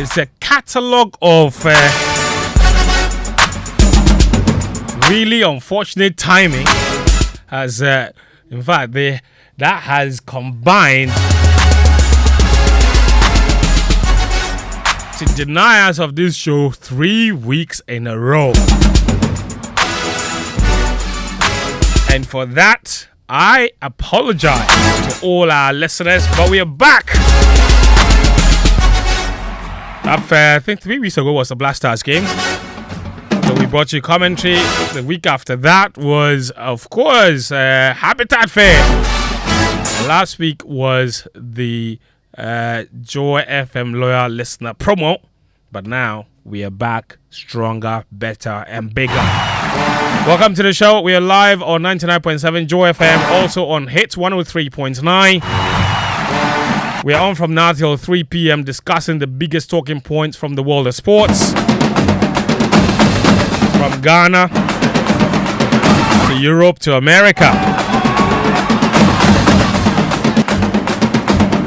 It's a catalogue of really unfortunate timing. As in fact, that has combined to deny us of this show 3 weeks in a row. And for that, I apologize to all our listeners, but we are back. I think 3 weeks ago was the Blasters game. So we brought you commentary. The week after that was, of course, Habitat Fair. Last week was the Joy FM Loyal Listener promo. But now we are back stronger, better, and bigger. Welcome to the show. We are live on 99.7 Joy FM, also on Hits 103.9. We are on from now till 3 p.m. discussing the biggest talking points from the world of sports. From Ghana to Europe to America.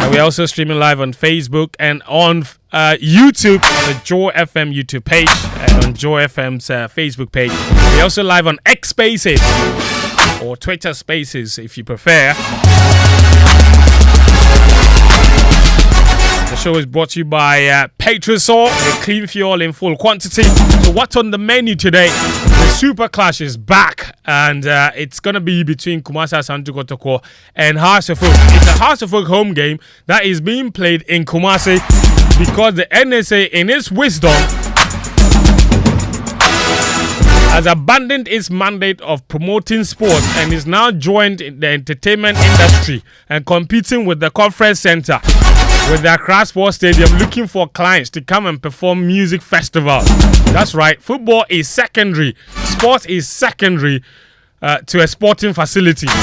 And we're also streaming live on Facebook and on YouTube, the Joy FM YouTube page, and on Joy FM's Facebook page. We're also live on X Spaces or Twitter Spaces if you prefer. The show is brought to you by Petrosol, the clean fuel in full quantity. So what's on the menu today? The Super Clash is back, and it's going to be between Kumasi Asante Kotoko and Harsefuk. It's a Harsefuk home game that is being played in Kumasi because the NSA, in its wisdom, has abandoned its mandate of promoting sports and is now joined in the entertainment industry and competing with the conference center with the Accra Sports Stadium, looking for clients to come and perform music festivals. That's right, football is secondary. Sport is secondary to a sporting facility. And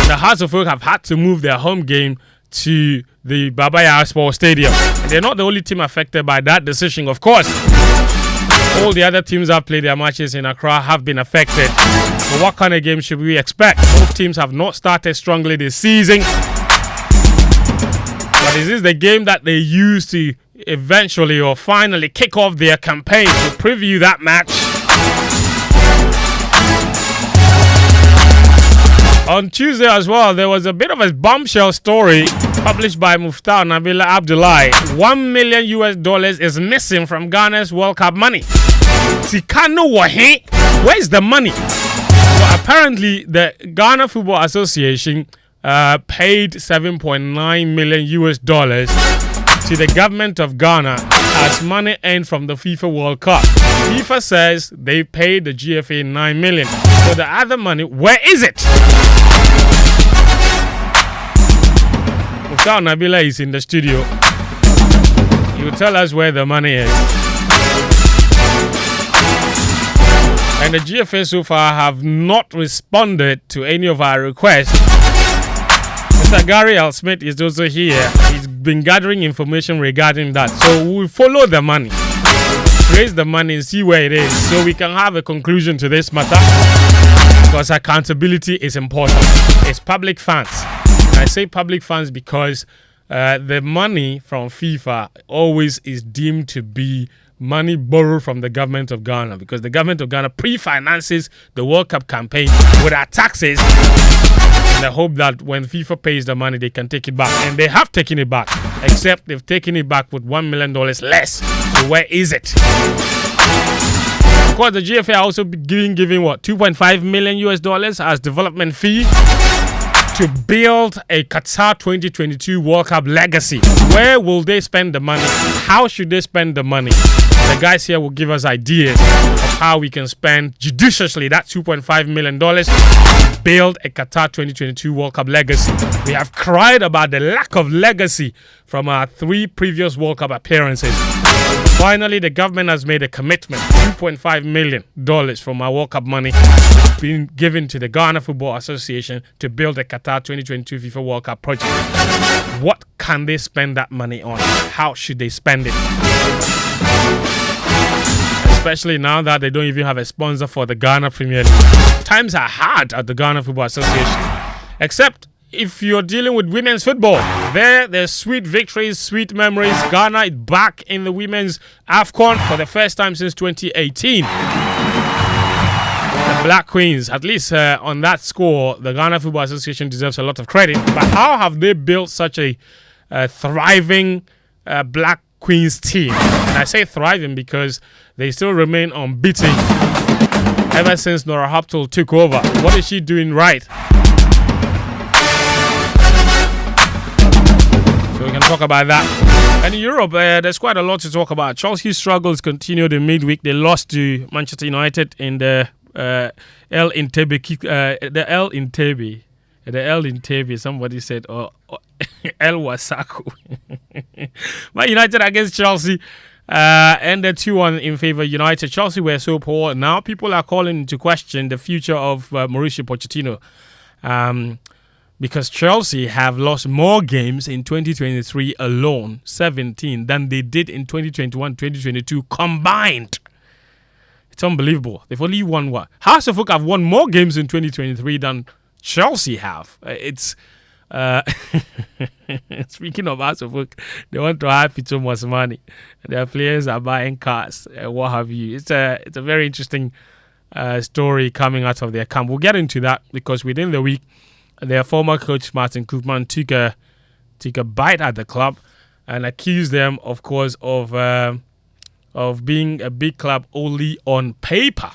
the Hearts of Oak have had to move their home game to the Babaya Sports Stadium. And they're not the only team affected by that decision, of course. All the other teams that have played their matches in Accra have been affected. So what kind of game should we expect? Both teams have not started strongly this season. But is this the game that they use to eventually or finally kick off their campaign? To preview that match, on Tuesday as well, there was a bit of a bombshell story published by Muftawu Nabila Abdullahi. $1 million is missing from Ghana's World Cup money. Tikano Wahe, where's the money? Well, apparently the Ghana Football Association paid $7.9 million to the government of Ghana as money earned from the FIFA World Cup. FIFA says they paid the GFA $9 million. So the other money, where is it? Muftawu Nabila is in the studio. He will tell us where the money is. And the GFA so far have not responded to any of our requests. Mr. Gary L. Smith is also here. He's been gathering information regarding that. So we'll follow the money, trace the money and see where it is so we can have a conclusion to this matter, because accountability is important. It's public funds. I say public funds because the money from FIFA always is deemed to be money borrowed from the government of Ghana, because the government of Ghana pre-finances the World Cup campaign with our taxes in the hope that when FIFA pays the money, they can take it back. And they have taken it back, except they've taken it back with $1 million less. So where is it? Of course, the GFA are also giving what, $2.5 million as development fee to build a Qatar 2022 World Cup legacy. Where will they spend the money? How should they spend the money? The guys here will give us ideas of how we can spend judiciously that $2.5 million to build a Qatar 2022 World Cup legacy. We have cried about the lack of legacy from our 3 previous World Cup appearances. Finally, the government has made a commitment. $2.5 million from our World Cup money is being given to the Ghana Football Association to build a Qatar 2022 FIFA World Cup project. What can they spend that money on? How should they spend it? Especially now that they don't even have a sponsor for the Ghana Premier League. Times are hard at the Ghana Football Association. Except if you're dealing with women's football. There's sweet victories, sweet memories. Ghana is back in the women's AFCON for the first time since 2018. The Black Queens, at least on that score, the Ghana Football Association deserves a lot of credit. But how have they built such a thriving Black Queens team? And I say thriving because they still remain unbeaten ever since Nora Haptul took over. What is she doing right? So we can talk about that. And in Europe, there's quite a lot to talk about. Chelsea's struggles continued in midweek. They lost to Manchester United in the El Intebe, somebody said, or El Wasaku. Man United against Chelsea ended 2-1 in favor of United. Chelsea were so poor. Now people are calling into question the future of Mauricio Pochettino. Because Chelsea have lost more games in 2023 alone, 17, than they did in 2021-2022 combined. It's unbelievable. They've only won what? House of Oak have won more games in 2023 than Chelsea have. It's speaking of House of Oak, they want to have so much money. Their players are buying cars and what have you. It's a very interesting story coming out of their camp. We'll get into that because within the week, their former coach Martin Koopman took a bite at the club and accused them, of course, of being a big club only on paper.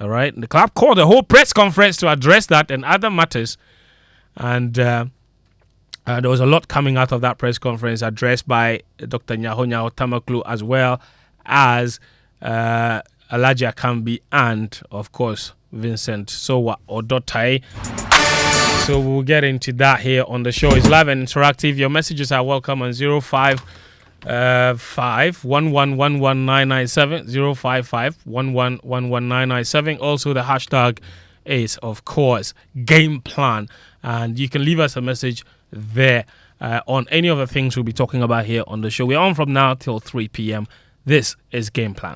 All right, and the club called a whole press conference to address that and other matters, and there was a lot coming out of that press conference addressed by Dr. Nyaho Tamaklu as well as Alhaji Akambi and, of course, Vincent Sowa Odotai. So we'll get into that here on the show. It's live and interactive. Your messages are welcome on 055 1111997, 055 1111997. Also, the hashtag is, of course, game plan. And you can leave us a message there on any of the things we'll be talking about here on the show. We're on from now till 3 p.m. This is Game Plan.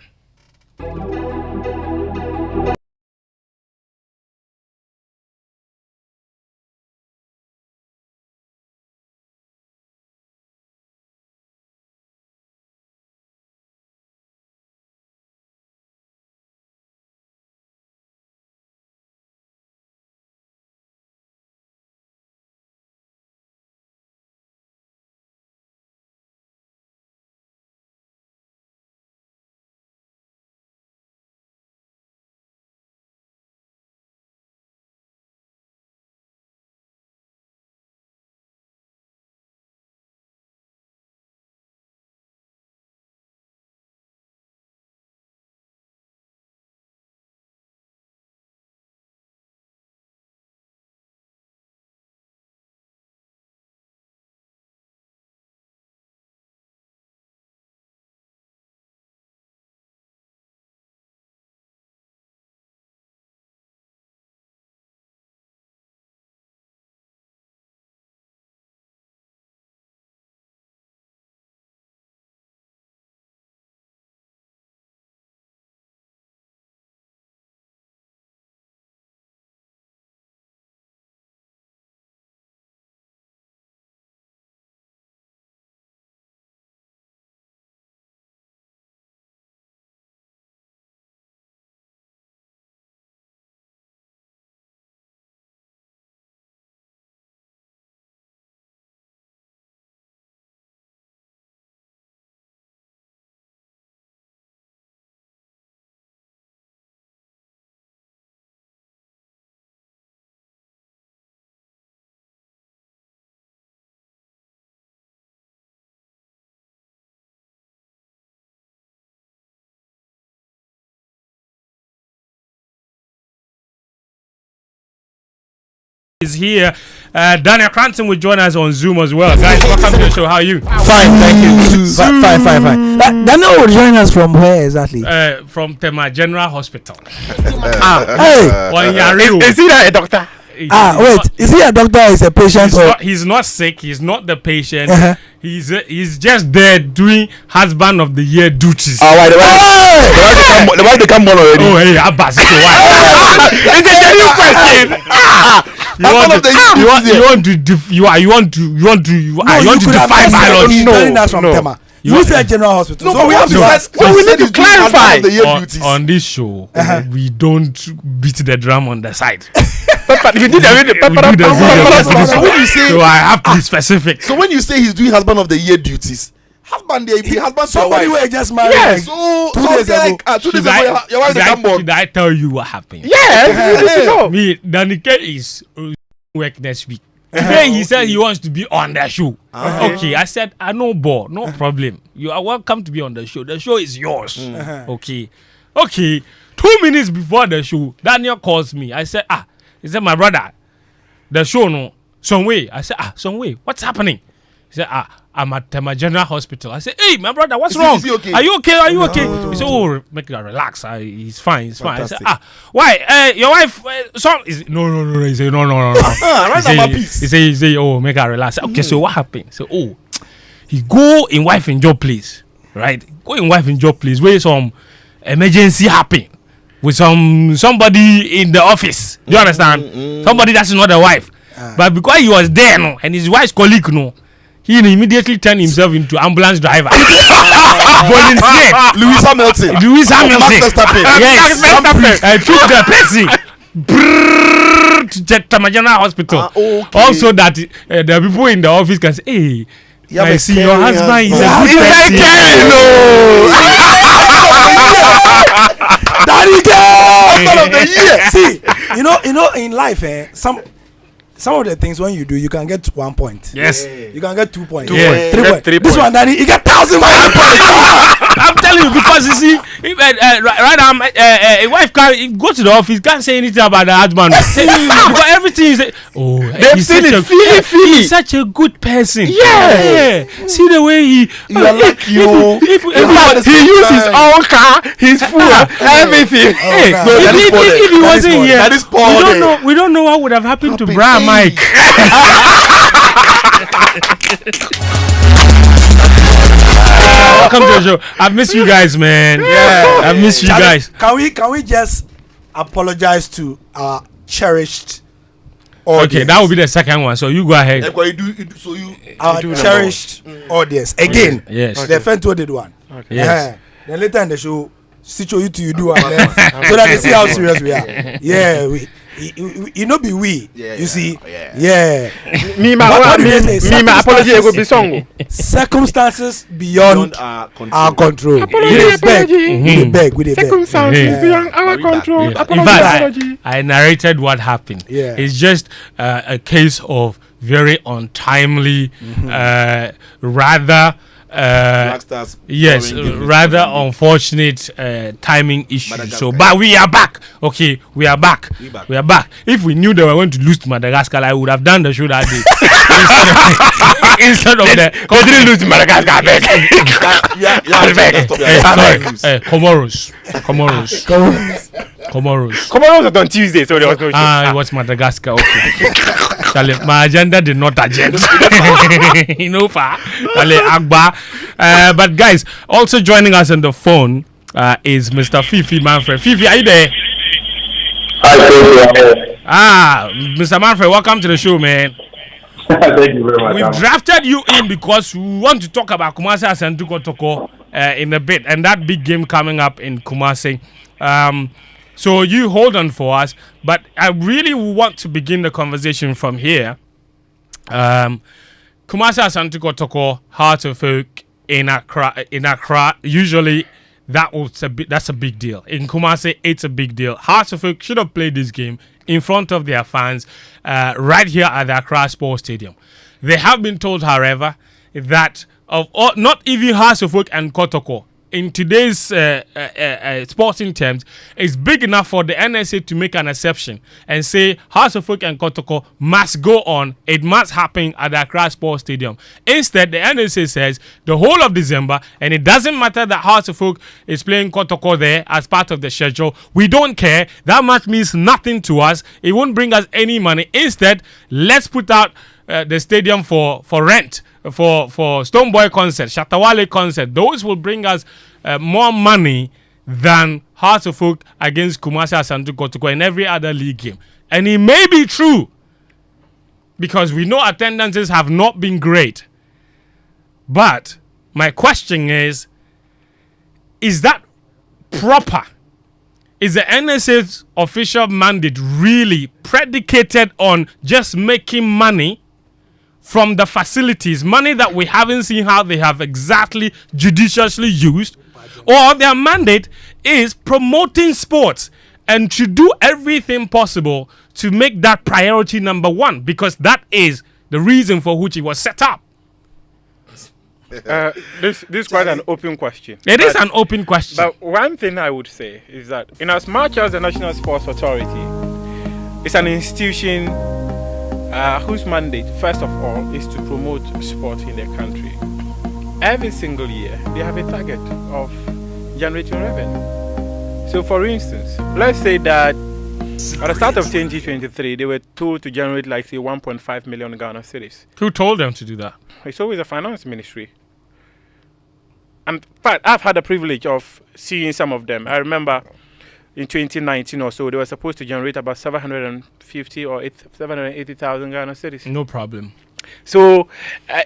Is here. Daniel Cranston will join us on Zoom as well. Guys, welcome to the show. How are you? Fine, thank you. Fine. Daniel will join us from where exactly? From Tema General Hospital. Hey! Is he a doctor? Wait, is he a doctor or is a patient? He's not sick. He's not the patient. He's just there doing husband of the year duties. The wife they come born already. Oh, hey, Abbas, it's a why? It's a new question. want to defy biology. No. You said General Hospital. So we have to we need to clarify on this show. We don't beat the drum on the side. You did So when you say, so I have to be specific. So when you say he's doing husband of the year duties, husband to your somebody wife. who just married. Yes. So 2 days ago, 2 days ago, your wife is born. Should I tell you what happened? Yes. Me, Danike is work next week. Then he said he wants to be on the show. Okay, I said, I know, boy, no problem. You are welcome to be on the show. The show is yours. Okay. 2 minutes before the show, Daniel calls me. I said, he said, my brother, the show, no, some way. I said, some way. What's happening? He said, I'm at my general hospital. I said, hey, my brother, what's wrong? Is he okay? Are you okay? Are you okay? He said, oh, make it relax. He's fine. He's fine. I said, why? Your wife, son is no. He said, no. He said, oh, make her relax. Okay, so what happened? So, he go in wife in job place, right? Go in wife in job place where some emergency happen with somebody in the office. Do you understand? Somebody that's not the wife. But because he was there, no, and his wife's colleague, no, he immediately turned himself into ambulance driver. Volunteer. Lewis Hamilton. Yes. I took the person to my general hospital. Okay. Also that the people in the office can say, hey, I see your husband is a good person. Daddy girl. See, you know, in life, some of the things when you do, you can get 1 point. Yes. You can get 2 points. 3 points. This one, Daddy, you get 1,000 points. I'm telling you because you see, right now, a wife can't go to the office, can't say anything about the husband. Because everything is, they've seen it. He's such a good person. Yeah. See the way he. If he used his own car, his food, everything. If he wasn't here, we don't know what would have happened to Brian Mike. Welcome to the show. I've missed you guys, man. Yeah, I've missed you guys. Can we just apologize to our cherished audience? Okay, that will be the second one. So you go ahead. Our cherished audience again. Yes. The Fentuo did one. Okay. Yes. Then later in the show, Sitsofe you do one, so that they see how serious we are. Yeah, you know be we. You see. Yeah. Me my apology will be song. Circumstances beyond our control. We beg. Circumstances beyond our control. In fact, I narrated what happened. Yeah. It's just a case of very untimely, rather rather unfortunate timing issue. So, but we are back. Okay, we are back. If we knew they were going to lose to Madagascar, I would have done the show that day instead of the. They didn't lose to Madagascar. Comoros was on Tuesday, so there was no show. It was Madagascar. Okay. My agenda did not agenda. But guys, also joining us on the phone is Mr. Fifi Manfred. Fifi, are you there? Mr. Manfred, welcome to the show, man. Thank you very much. We've drafted you in because we want to talk about Kumasi Asante Kotoko in a bit, and that big game coming up in Kumasi. So you hold on for us, but I really want to begin the conversation from here. Kumasi Asante Kotoko, Heart of Oak in Accra, usually that's a big deal. In Kumasi, it's a big deal. Heart of Oak should have played this game in front of their fans right here at the Accra Sports Stadium. They have been told, however, that not even Heart of Oak and Kotoko, in today's sporting terms, it's big enough for the NSA to make an exception and say Hearts of Oak and Kotoko must go on. It must happen at the Accra Sports Stadium. Instead, the NSA says the whole of December, and it doesn't matter that Hearts of Oak is playing Kotoko there as part of the schedule. We don't care. That match means nothing to us. It won't bring us any money. Instead, let's put out the stadium for rent. For Stoneboy concert, Shatawale concert, those will bring us more money than Hearts of Oak against Kumasi Asante Kotoko and every other league game. And it may be true because we know attendances have not been great. But my question is that proper? Is the NSA's official mandate really predicated on just making money from the facilities, money that we haven't seen how they have exactly judiciously used? Or their mandate is promoting sports and to do everything possible to make that priority number one, because that is the reason for which it was set up? This is quite an open question. It is an open question. But one thing I would say is that in as much as the National Sports Authority is an institution whose mandate, first of all, is to promote sport in the country, every single year they have a target of generating revenue. So for instance, let's say that at the start of 2023, they were told to generate like say 1.5 million Ghana cedis. Who told them to do that? It's always the finance ministry. And but I've had the privilege of seeing some of them. I remember in 2019 or so, they were supposed to generate about 750 or 780,000 Ghana cedis. No problem. So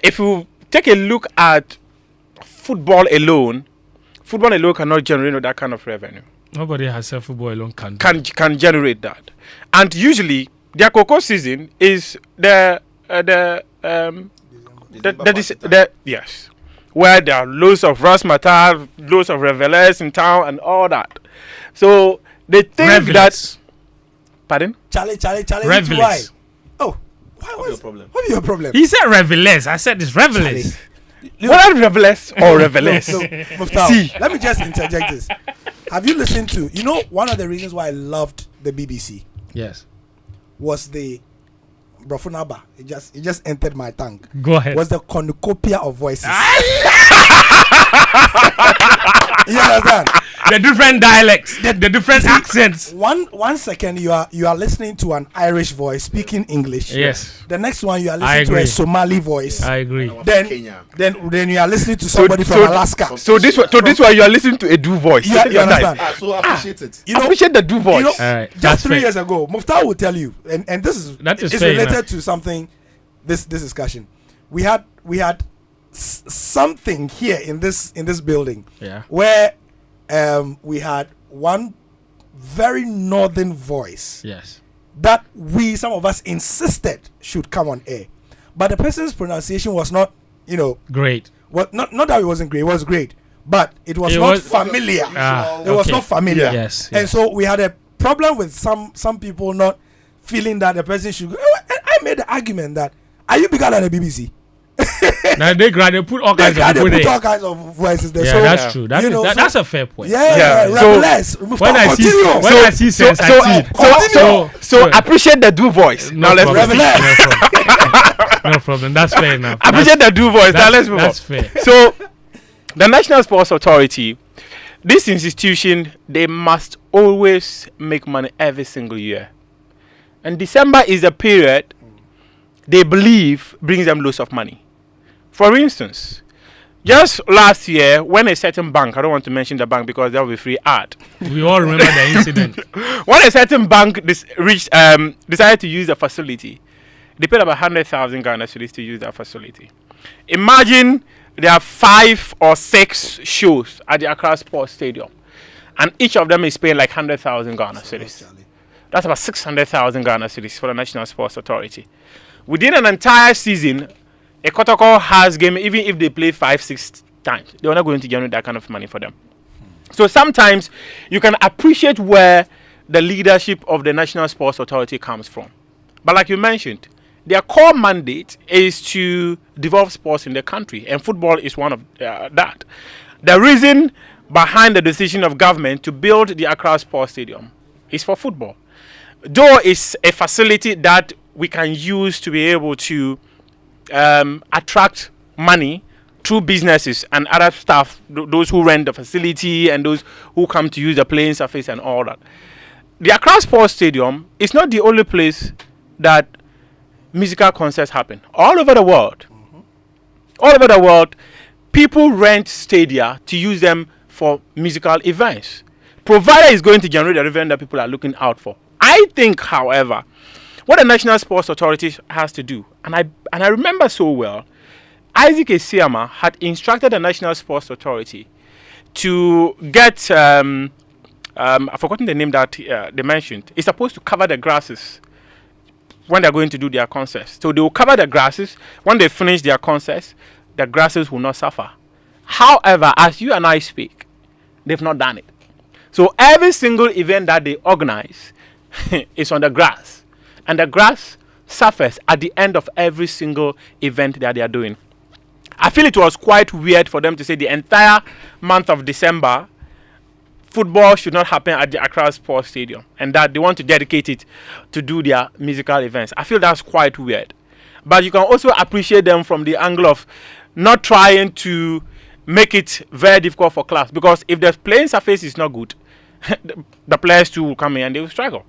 if you take a look at football alone cannot generate that kind of revenue. Nobody has said football alone can generate that. And usually their cocoa season is yes, where there are loads of razzmatazz, loads of revelers in town and all that. So they think Revelers. that. Pardon? Charlie. Revelers. Why? Oh, What's your problem? What is your problem? He said revelers. I said it's revelers. What are revelers or revelers? No, Muftawu, let me just interject this. Have you listened to? You know, one of the reasons why I loved the BBC Yes. was the Brofunaba. It just entered my tongue. Go ahead. Was the cornucopia of voices. You understand? The different dialects, the different accents. One second you are listening to an Irish voice speaking English. Yes. The next one you are I listening to a agree. Somali voice. I agree. Then you are listening to somebody from Alaska. So this why you are listening to a do voice. You understand? So appreciate it. You know, Appreciate the do voice. you know, All right, just that's 3 fair. years ago, Muftawu will tell you, and this is it's fair related enough. to something. This discussion, we had something here in this building, Yeah. where we had one very northern voice Yes. that some of us insisted should come on air, but the person's pronunciation was not, Great. not that it wasn't great, it was great, but it was It not was- familiar. Ah, It was okay. not familiar. Yes. And so we had a problem with some people not feeling that the person should go. I made the argument that, are you bigger than the BBC? Now they put all They kinds of people put all there. kinds of voices there. Yeah, so, that's true. That's a fair point. Yeah. So, Revelers. When I see Continue. when I see sense, I see. So appreciate the do voice. No Now let's problem. Revelers. No problem. That's fair enough. appreciate the do voice. Now let's move on. That's fair. So the National Sports Authority, this institution, they must always make money every single year. And December is a period they believe brings them loads of money. For instance, just last year, when a certain bank, I don't want to mention the bank because that will be free ad. We all remember the incident. When a certain bank decided to use the facility, they paid about 100,000 Ghana cedis to use that facility. Imagine there are 5 or 6 shows at the Accra Sports Stadium, and each of them is paying like 100,000 Ghana cedis. That's about 600,000 Ghana cedis for the National Sports Authority. Within an entire season, a Kotoko has game, even if they play 5-6 times, they're not going to generate that kind of money for them. So sometimes you can appreciate where the leadership of the National Sports Authority comes from. But like you mentioned, their core mandate is to develop sports in the country, and football is one of that. The reason behind the decision of government to build the Accra Sports Stadium is for football. Though it's a facility that we can use to be able to attract money through businesses and other staff, those who rent the facility and those who come to use the playing surface and all that. The Accra Sports Stadium is not the only place that musical concerts happen. All over the world, people rent stadia to use them for musical events, provided it's going to generate the revenue that people are looking out for. I think, however, what the National Sports Authority has to do, and I remember so well, Isaac Esiama had instructed the National Sports Authority to get I've forgotten the name that they mentioned. It's supposed to cover the grasses when they're going to do their concerts. So they will cover the grasses. When they finish their concerts, the grasses will not suffer. However, as you and I speak, they've not done it. So every single event that they organize is on the grass. And the grass suffers at the end of every single event that they are doing. I feel it was quite weird for them to say the entire month of December, football should not happen at the Accra Sports Stadium, and that they want to dedicate it to do their musical events. I feel that's quite weird. But you can also appreciate them from the angle of not trying to make it very difficult for clubs, because if the playing surface is not good, the players too will come in and they will struggle.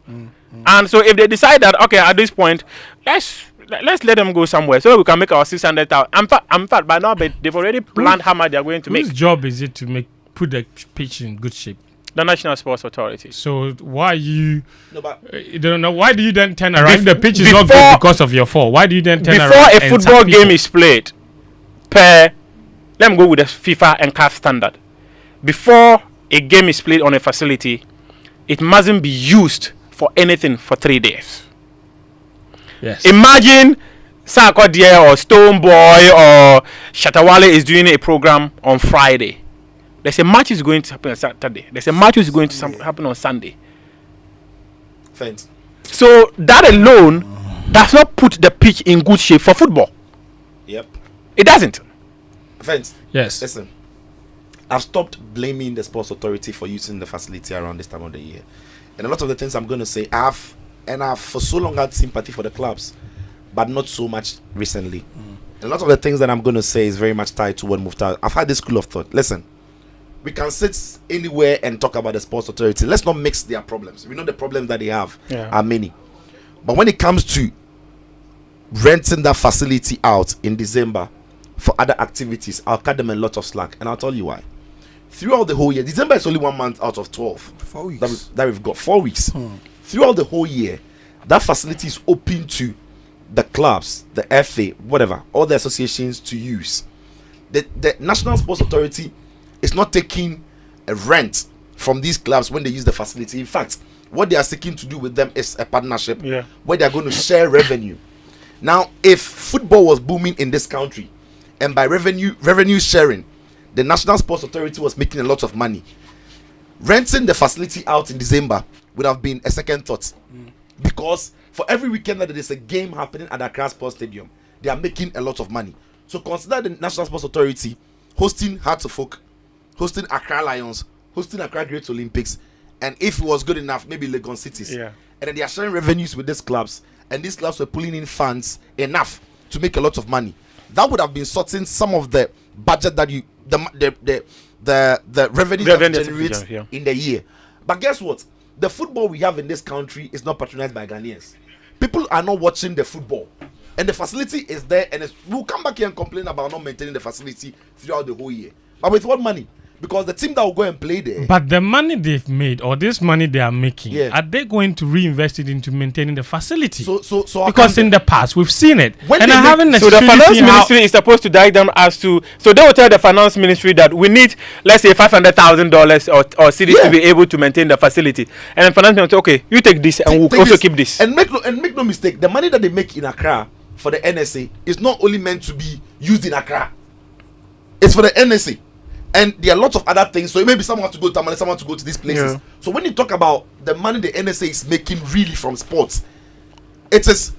And so if they decide that, okay, at this point, let's let them go somewhere so that we can make our 600,000. I'm fat by now, but they've already planned how much they're going to make. Whose job is it to put the pitch in good shape? The National Sports Authority. So why you? No, but You don't know. Why do you then turn around? If the pitch is not good because of your fault, why do you then turn around? Before a football game is played, let me go with the FIFA and CAF standard. Before a game is played on a facility, it mustn't be used for anything for 3 days. Yes. Imagine Sarkodie or Stone Boy or Shatawale is doing a program on Friday. There's a match is going to happen on Saturday. There's a match is going to happen on Sunday. Thanks. So that alone does not put the pitch in good shape for football. Yep. It doesn't. Thanks. Yes. Listen, I've stopped blaming the sports authority for using the facility around this time of the year. And a lot of the things I'm going to say, I've for so long had sympathy for the clubs, but not so much recently. A lot of the things that I'm going to say is very much tied to what Muftawu. I've had this school of thought. Listen, we can sit anywhere and talk about the sports authority. Let's not mix their problems. We know the problems that they have are many. But when it comes to renting that facility out in December for other activities, I'll cut them a lot of slack. And I'll tell you why. Throughout the whole year, December is only 1 month out of 12. 4 weeks. That we've got 4 weeks. Throughout the whole year, that facility is open to the clubs, the FA, whatever, all the associations to use. The National Sports Authority is not taking a rent from these clubs when they use the facility. In fact, what they are seeking to do with them is a partnership where they are going to share revenue. Now, if football was booming in this country, and by revenue sharing, the National Sports Authority was making a lot of money, renting the facility out in December would have been a second thought. Because for every weekend that there is a game happening at Accra Sports Stadium, they are making a lot of money. So consider the National Sports Authority hosting Hearts of Oak, hosting Accra Lions, hosting Accra Great Olympics, and if it was good enough, maybe Legon Cities. And then they are sharing revenues with these clubs, and these clubs were pulling in funds enough to make a lot of money. That would have been sorting some of the budget that the revenue that generates in the year. But guess what? The football we have in this country is not patronized by Ghanaians. People are not watching the football, and the facility is there, and we'll come back here and complain about not maintaining the facility throughout the whole year. But with what money? Because the team that will go and play there. But the money they've made, or this money they are making, are they going to reinvest it into maintaining the facility? So because in the past we've seen it, when and I haven't so the necessarily finance seen ministry is supposed to direct them as to. So they will tell the finance ministry that we need, let's say, $500,000 or cities to be able to maintain the facility, and the finance ministry, okay, you take this, and we'll also keep this. And make no mistake, the money that they make in Accra for the NSA is not only meant to be used in Accra. It's for the NSA. And there are lots of other things. So maybe someone to go to Tamale, someone to go to these places. So when you talk about the money the NSA is making really from sports, it is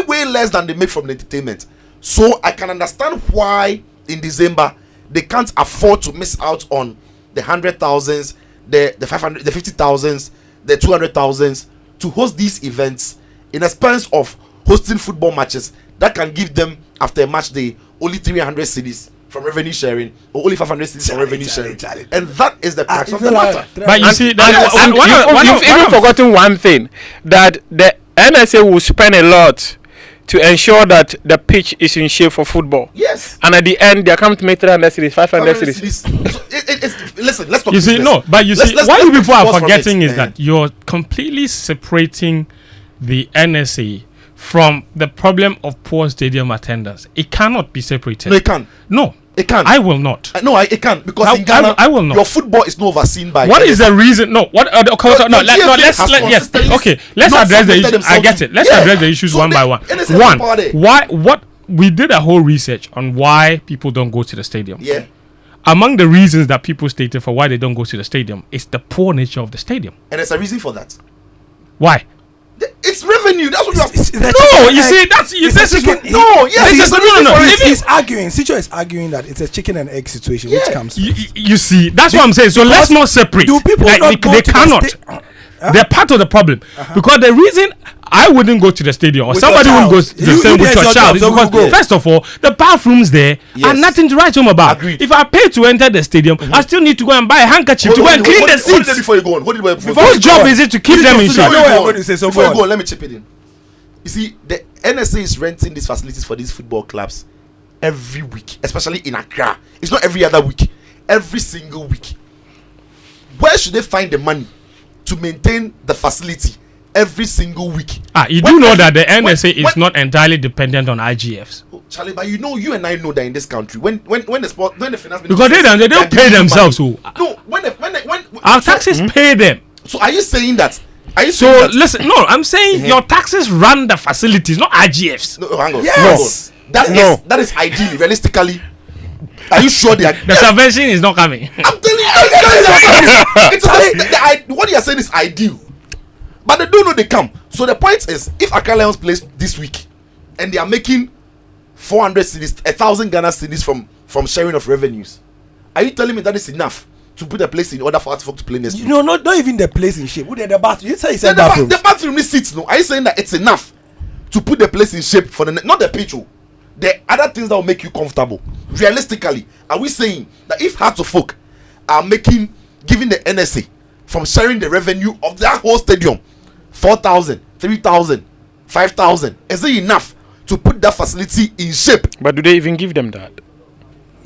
way less than they make from the entertainment. So I can understand why in December they can't afford to miss out on the 100,000s, the 500, the 50,000s, the 200,000s to host these events in expense of hosting football matches that can give them after a match day only 300 cedis from revenue sharing, or only 500 cedis from revenue sharing. And that is the crux of the matter. But you see, you've even forgotten one thing, that the NSA will spend a lot to ensure that the pitch is in shape for football. Yes. And at the end, they are coming to make 300 cities, 500 cities. So listen, let's talk. You see, business. but you see, Let's what people are pause forgetting from it. is that you're completely separating the NSA from the problem of poor stadium attendance. It cannot be separated. No, it can't. No. It can't. I will not. No, it can't, because in Ghana, I will not. your football is not overseen by. What is the reason? No. What? Let's address the issue. I get it. Let's address the issues one by one. Why? What? We did a whole research on why people don't go to the stadium. Yeah. Among the reasons that people stated for why they don't go to the stadium is the poor nature of the stadium. And there's a reason for that. Why? It's revenue. That's what you have. No, you see, this is what. No, yes, no. He's arguing. Sitsofe is arguing that it's a chicken and egg situation, which comes. You see, that's what I'm saying. So let's not separate. Do people not go they to cannot. They're part of the problem because the reason I wouldn't go to the stadium or somebody wouldn't go to the stadium with your child is because first of all, the bathrooms there are nothing to write home about. Agreed. If I pay to enter the stadium, I still need to go and buy a handkerchief to go and clean the seats. Before you go on, Whose job is it to keep them in shape? Before you go on, let me chip it in. You see, the NSA is renting these facilities for these football clubs every week, especially in Accra. It's not every other week, every single week. Where should they find the money to maintain the facility every single week? You do know that the NSA is not entirely dependent on IGFs. Oh, Charlie, but you and I know that in this country, when the finance because they don't pay themselves. No, when our taxes pay them. So are you saying that? Listen, no, I'm saying your taxes run the facilities, not IGFs. No, hang on. Yes. No. That is ideally, realistically. Are you sure they are? The subvention is not coming. I'm telling you, what you are saying is ideal, but they don't know they come. So the point is, if Accra Lions plays this week and they are making 400 cedis, 1,000 Ghana cedis from sharing of revenues, are you telling me that is enough to put a place in order for Artifact to play next week? No, not even the place in shape. The bathroom. You say it's a bathroom. The bathroom needs seats. No, are you saying that it's enough to put the place in shape for not the pitch? The other things that will make you comfortable. Realistically, are we saying that if Artifact are giving the NSA from sharing the revenue of that whole stadium 4,000, 3,000, 5,000, is it enough to put that facility in shape? But do they even give them that?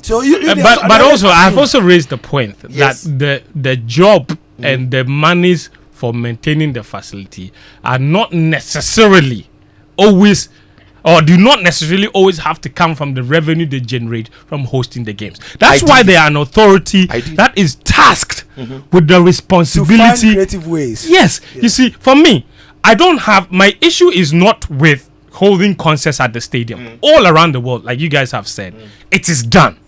So but also I've also raised the point that the job and the monies for maintaining the facility are not necessarily always, or do not necessarily always have to come from the revenue they generate from hosting the games. That's why they are an authority that is tasked with the responsibility to find creative ways. Yes. You see, for me, my issue is not with holding concerts at the stadium all around the world, like you guys have said. It is done.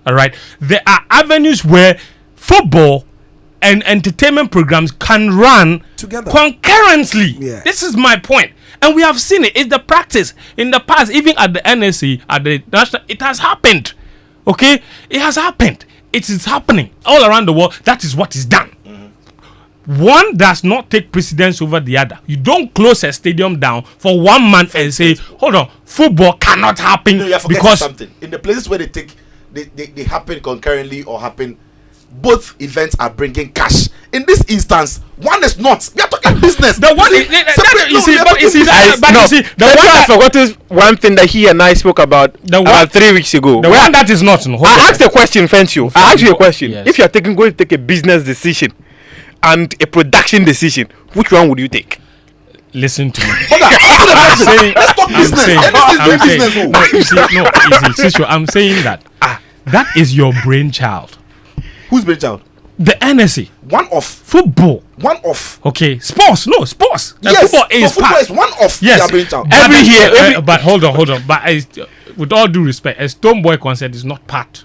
All right. There are avenues where football and entertainment programs can run together concurrently. Yeah. This is my point. And we have seen it. It's the practice in the past, even at the NSC, at the national. It has happened. Okay, it has happened. It is happening all around the world. That is what is done. One does not take precedence over the other. You don't close a stadium down for 1 month and say, "Hold on, football cannot happen." No, you are forgetting something. In the places where they happen concurrently or happen, both events are bringing cash. In this instance, one is not. We are talking business. The one I forgot is one thing that he and I spoke about 3 weeks ago. The one that is not. I asked a question, Fentuo. I asked you a question. Yes. If you are going to take a business decision and a production decision, which one would you take? Listen to me. Let's talk business. I'm saying that that is your brainchild. Whose brainchild? The NSC. One off. Football. One off. Okay. Sports. No, sports. Yes. Football is one off. Yes. Brainchild. Every year. But hold on. But with all due respect, a Stonebwoy concert is not part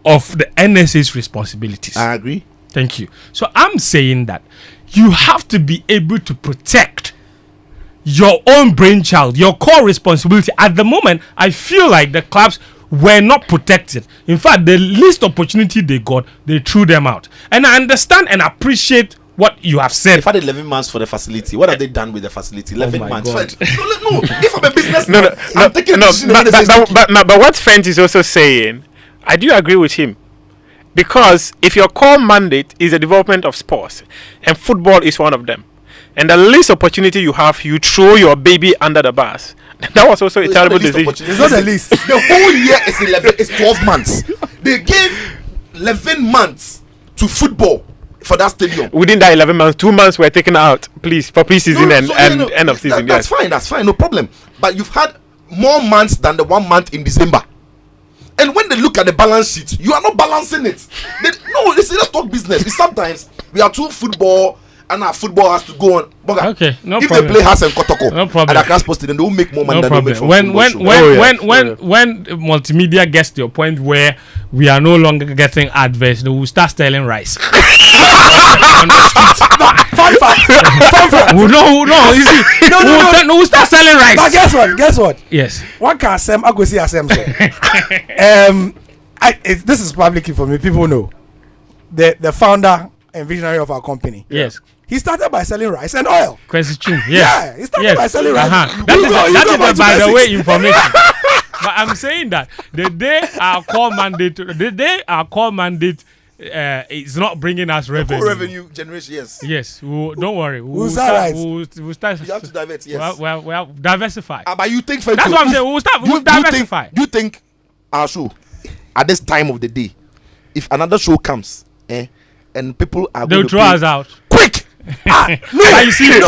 of the NSA's responsibilities. I agree. Thank you. So I'm saying that you have to be able to protect your own brainchild, your core responsibility. At the moment, I feel like the clubs were not protected. In fact, the least opportunity they got, they threw them out. And I understand and appreciate what you have said. They've had 11 months for the facility. What have they done with the facility? 11 months. No, if I'm a business, I'm taking but what Fent is also saying, I do agree with him. Because if your core mandate is the development of sports, and football is one of them, and the least opportunity you have, you throw your baby under the bus. That was also a terrible decision. It's not the least. The whole year is 11. It's 12 months. They gave 11 months to football for that stadium. Within that 11 months, 2 months were taken out, please, for pre-season and end of season. That's fine. That's fine. No problem. But you've had more months than the 1 month in December. And when they look at the balance sheet, you are not balancing it. Let's talk business. Sometimes we are too football, and our football has to go on. Boga, okay, no if problem. they play Hassan Kotoko No problem. at the class posted, then they will make more money No than they make problem. from When multimedia gets to a point where we are no longer getting adverts, they will start selling rice. On the street. Fun fact. We'll start selling rice. But guess what? Yes. What can Sam I go see Sam so? This is public information. People know. The founder and visionary of our company. Yes. He started by selling rice and oil. Question. Yes. Yeah, he started by selling rice. That is by the way information. But I'm saying that the day our core mandate is not bringing us revenue. revenue generation, yes. Yes, don't worry. We'll start. You have to divert, yes. Well, diversify. But you think That's what I'm saying. We'll diversify. Do you think our show at this time of the day, if another show comes, and people are they'll going to throw us out quick? But you see, with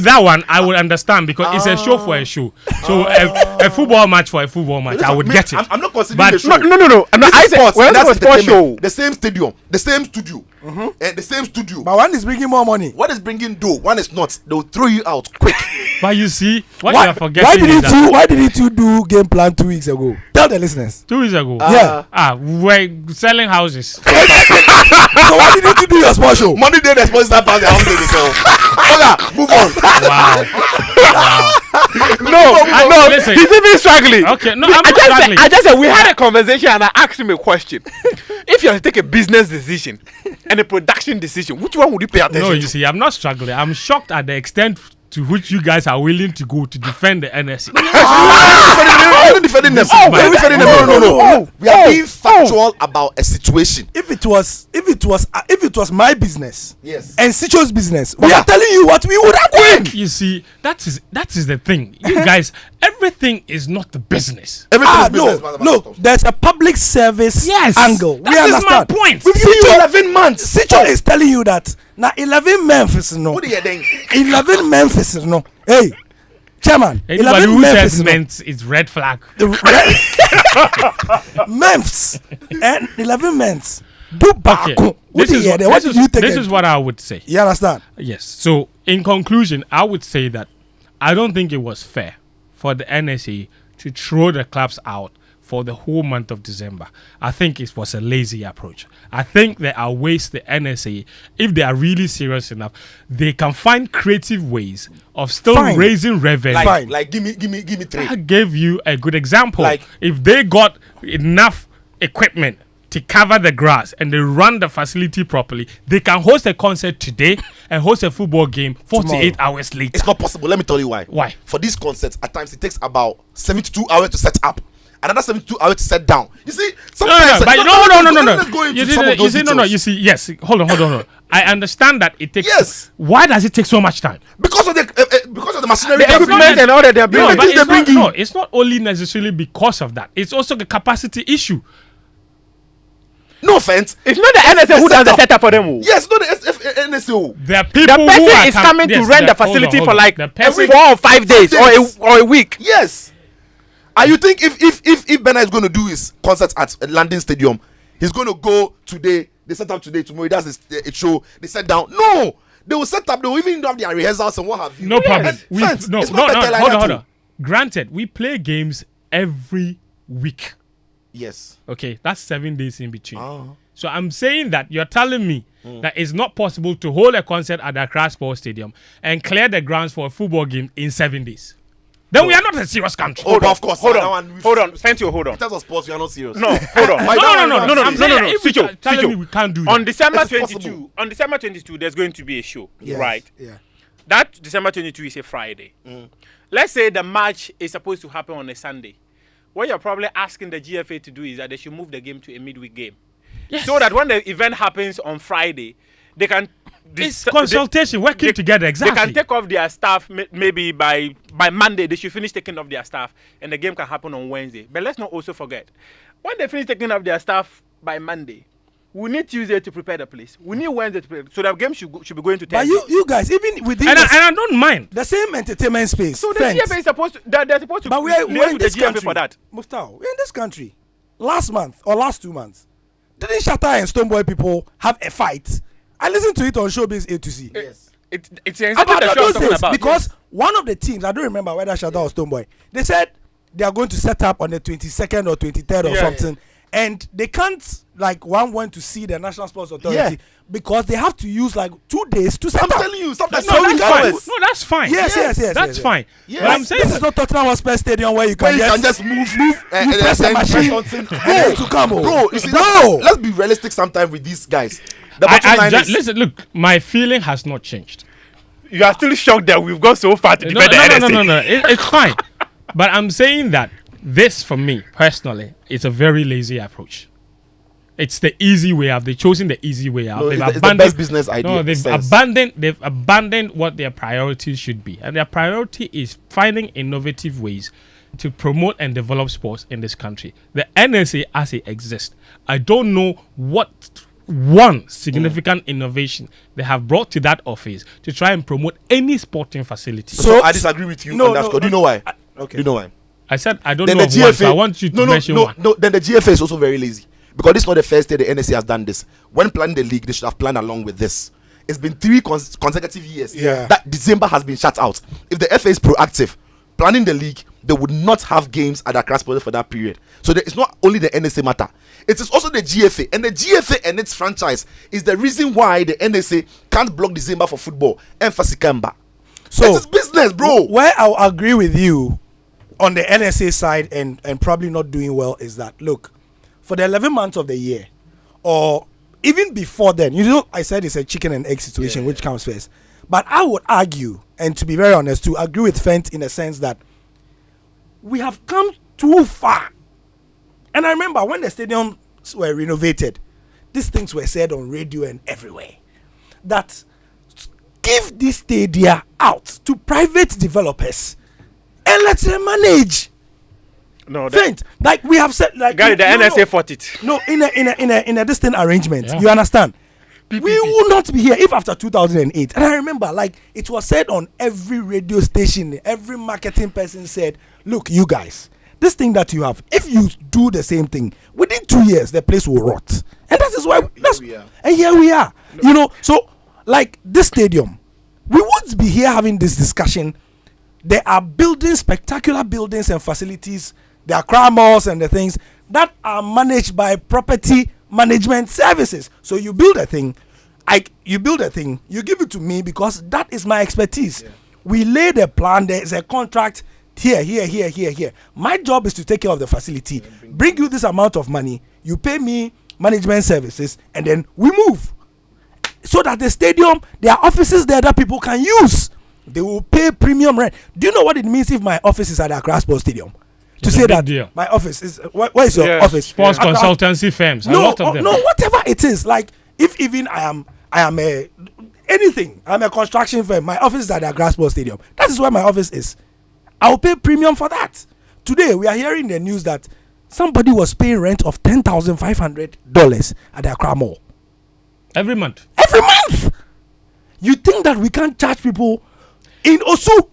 that one, I would understand because it's a show for a show. So a football match for a football match, I would get it. I'm not considering the show. No. I said, that's a sports show. The same stadium, the same studio, and the same studio. But one is bringing more money. One is bringing dough, one is not. They'll throw you out quick. But you see, what you are forgetting why didn't you do game plan 2 weeks ago? Tell the listeners. 2 weeks ago. We're selling houses. So why didn't you do your sports show? Money day, the sponsors that pass their house themselves. Move on. Wow. No, listen. he's even struggling. Okay, no, I'm not struggling. I just said we had a conversation and I asked him a question. If you have to take a business decision and a production decision, which one would you pay attention No, to? you see, I'm not struggling. I'm shocked at the extent to which you guys are willing to go to defend the NSC. We're not defending them. We're defending them. No. We are being factual about a situation. If it was my business, Yes, and Sitso's business, we are telling you what we would have done. You see, that is the thing. You guys, everything is not the business. everything is business. No. There's a public service angle. That We is understand. my point. We've given you 11 months. Sitso is telling you that now 11 Memphis no. What are you doing? 11 Memphis no. Hey, chairman. Anybody 11 who Memphis says no. meant is red flag. Memphis and 11 Memphis. Do back. Okay. What did you think? This is what I would say. You understand? Yes. So, in conclusion, I would say that I don't think it was fair for the NSA to throw the clubs out for the whole month of December. I think it was a lazy approach. I think there are ways the NSA, if they are really serious enough, they can find creative ways of still raising revenue. Like give me 3. I gave you a good example. Like, if they got enough equipment to cover the grass and they run the facility properly, they can host a concert today and host a football game 48 hours later. It's not possible. Let me tell you why. Why? For these concerts, at times it takes about 72 hours to set up. Another 72 hours to set down. You see, sometimes You see, yes. Hold on. I understand that it takes. Yes. Why does it take so much time? because of the machinery. The equipment and all that they're No, bringing. but it's not only necessarily because of that. It's also the capacity issue. No offense. It's not the NSA who does the setup for them. Yes, not the NSO. There are people The who person are is coming to rent the facility for like The person- 4 or 5 days or a week. Yes. And you think if Bernard is going to do his concert at London Stadium, he's going to go today, they set up today, tomorrow he does a show, they set down. No, they will set up, they will even have their rehearsals and what have you. No problem. Hold on. Granted, we play games every week. Yes. Okay, that's 7 days in between. So I'm saying that you're telling me that it's not possible to hold a concert at the Accra Sports Stadium and clear the grounds for a football game in 7 days. Then we are not a serious country. Hold on. Hold on. Fentuo, hold on. In terms of sports, we are not serious. No, hold on. No. I'm saying that if you Sitso, are telling me we can't do that. On December It's 22, there's going to be a show, right? Yeah. That December 22 is a Friday. Let's say the match is supposed to happen on a Sunday. What you're probably asking the GFA to do is that they should move the game to a midweek game. Yes. So that when the event happens on Friday, they can... It's consultation, working together, exactly. They can take off their staff maybe by Monday. They should finish taking off their staff and the game can happen on Wednesday. But let's not also forget, when they finish taking off their staff by Monday, We need Tuesday to prepare the place. We need Wednesday to prepare. So the game should be going to 10 But you guys, even within And I don't mind. the same entertainment space. So the fence. GFA is supposed to. They're supposed to. But we're in liaise with this the GFA country for that. Muftawu, we're in this country. Last month or last 2 months, didn't Shatta and Stonebwoy people have a fight? I listened to it on Showbiz A to C. Yes. It's About exactly the show I'm those talking days, about. because one of the teams, I don't remember whether Shatta or Stonebwoy, they said they are going to set up on the 22nd or 23rd or Yeah, something, and they can't like one went to see the National Sports Authority Yeah. because they have to use like 2 days to set I'm up. telling you, sometimes No, that's fine. No, that's fine. Yes, yes. That's fine. Yes. But I'm saying This is not Tottenham Hotspur Stadium where you Where can you can just just move, you press the machine, go to come on. bro. You see, Bro. let's be realistic sometimes with these guys. The bottom line is, listen, look, my feeling has not changed. You are still shocked that we've gone so far to No, defend the NSA. no. It's fine. But I'm saying that this, for me personally, is a very lazy approach. It's the easy way out. They've chosen the easy way out. No, They've it's the best business idea. No, they've Sense. abandoned what their priorities should be, and their priority is finding innovative ways to promote and develop sports in this country. The NSA, as it exists, I don't know what one significant innovation they have brought to that office to try and promote any sporting facility. So I disagree with you on that score. Do you know why? Okay. Do you know why? I said I don't Then know the of one, GFA. so I want you to mention one. No. Then the GFA is also very lazy because this is not the first day the NSA has done this. When planning the league, they should have planned along with this. It's been 3 consecutive years that December has been shut out. If the FA is proactive, planning the league, they would not have games at Accra Sports for that period. So it's not only the NSA matter. It is also the GFA. And the GFA and its franchise is the reason why the NSA can't block December for football. Emphasis Kamba. So it's business, bro. Where I'll agree with you on the NSA side and probably not doing well is that, look, for the 11 months of the year, or even before then, I said it's a chicken and egg situation, which comes first. But I would argue, and to be very honest, to agree with Fent in a sense that we have come too far. And I remember when the stadiums were renovated, these things were said on radio and everywhere, that give this stadia out to private developers and let them manage. No, Fent, like we have said, like Gary, the NSA fought it. No, in a distinct arrangement. Yeah. You understand? We will not be here if after 2008. And I remember, like, it was said on every radio station, every marketing person said, look, you guys, this thing that you have, if you do the same thing, within 2 years, the place will rot. And that is why, and here we are. You know, so, like, this stadium, we won't be here having this discussion. There are buildings, spectacular buildings and facilities, there are crime malls and the things that are managed by property management services. So you build a thing, you give it to me because that is my expertise. We lay the plan, there's a contract here. My job is to take care of the facility, bring you this amount of money, you pay me management services, and then we move. So that the stadium, there are offices there that people can use. They will pay premium rent. Do you know what it means if my office is at the Accra Sports Stadium? To say that deal. my office is where is your office? Sports consultancy firms. A lot of them. No, whatever it is. Like if even I am anything. I'm a construction firm. My office is at the Accra Sports Stadium. That is where my office is. I'll pay premium for that. Today we are hearing the news that somebody was paying rent of $10,500 at the Accra Mall. Every month. Every month. You think that we can't charge people in Osu?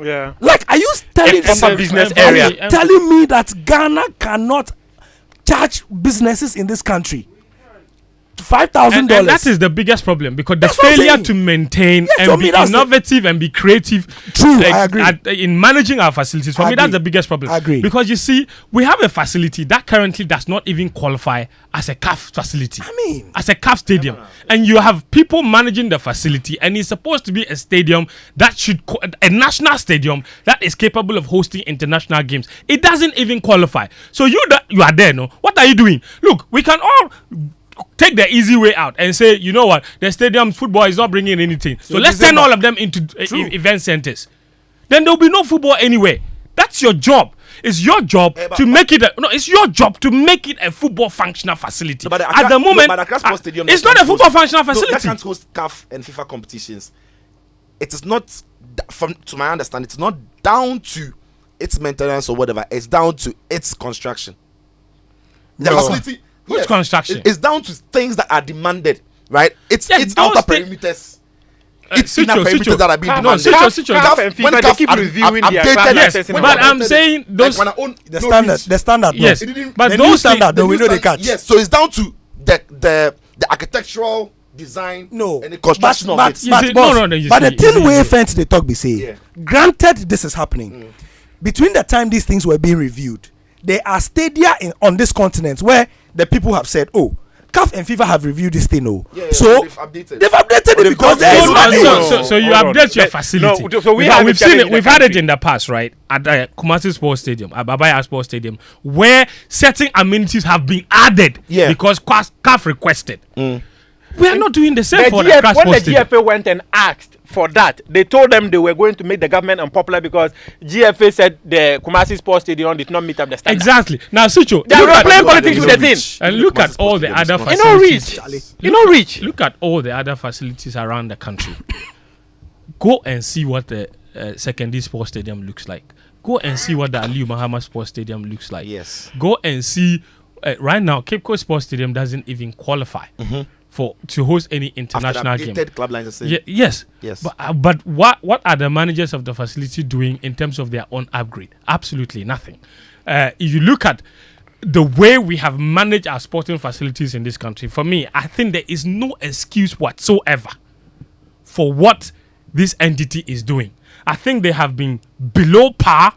Yeah. Like, are you telling Proper business are you area. telling me that Ghana cannot charge businesses in this country $5,000? And that is the biggest problem because the That's what I'm failure saying. to maintain Yes, for and me, be that's innovative and be creative. True, I agree. In managing our facilities, for I me, that's agree. the biggest problem. I agree. Because you see, we have a facility that currently does not even qualify as a CAF facility. I mean, as a CAF stadium, and you have people managing the facility, and it's supposed to be a stadium that should a national stadium that is capable of hosting international games. It doesn't even qualify. So you are there, no? What are you doing? Look, we can all take the easy way out and say, you know what, the stadium football is not bringing anything. So let's turn all of them into event centers. Then there will be no football anywhere. That's your job. It's your job to make it. It's your job to make it a football functional facility. No, but At the moment, but Accra Sports Stadium it's that not a can't football host- functional No, facility. that can't host CAF and FIFA competitions. It is not, to my understanding, it's not down to its maintenance or whatever. It's down to its construction. The No. facility. Which construction? It's down to things that are demanded, right? It's those outer thi- perimeters. It's Sitso, inner perimeters Sitso. that are being No, demanded. Sitso. CAF and when FIFA, they CAF keep reviewing their updated- club Yes, licensing when but CAF I'm updated- saying those. like when I own The Norwich, standard, the standard. no. Yes, it didn't- but the those new standard, though, the we new know they standard- catch. Yes, so it's down to the architectural design No, and the construction but, of but, it. You but, see- boss, no, you but the see- thing you where see- fence they talk be say, Yeah. granted this is happening, between the time these things were being reviewed, there are stadia on this continent where the people have said, oh, CAF and FIFA have reviewed this thing, oh. Yeah, So they've updated. they've updated it because there is So, money. so you Hold on. update your Let- facility. no, so we We've have we've a seen challenge it. in We've the had it country. in the past, right? At Kumasi Sports Stadium, at Babaya Sports Stadium, where certain amenities have been added because CAF requested. We are not doing the same for the Accra When Sports the Stadium. GFA went and asked for that, they told them they were going to make the government unpopular because GFA said the Kumasi Sports Stadium did not meet up the standard. Exactly. Now, Sitso, They look are at- playing look at politics the with the reach. thing. and look Kumasi at all Sports the Stadium other is not- You know facilities. reach. You know reach. Look at all the other facilities around the country. Go and see what the secondary sports stadium looks like. Go and see what the Aliyu Mahama Sports Stadium looks like. Yes. Go and see. Right now, Cape Coast Sports Stadium doesn't even qualify to host any international game. Club licensing. Yes. Yes. But what are the managers of the facility doing in terms of their own upgrade? Absolutely nothing. If you look at the way we have managed our sporting facilities in this country, for me, I think there is no excuse whatsoever for what this entity is doing. I think they have been below par.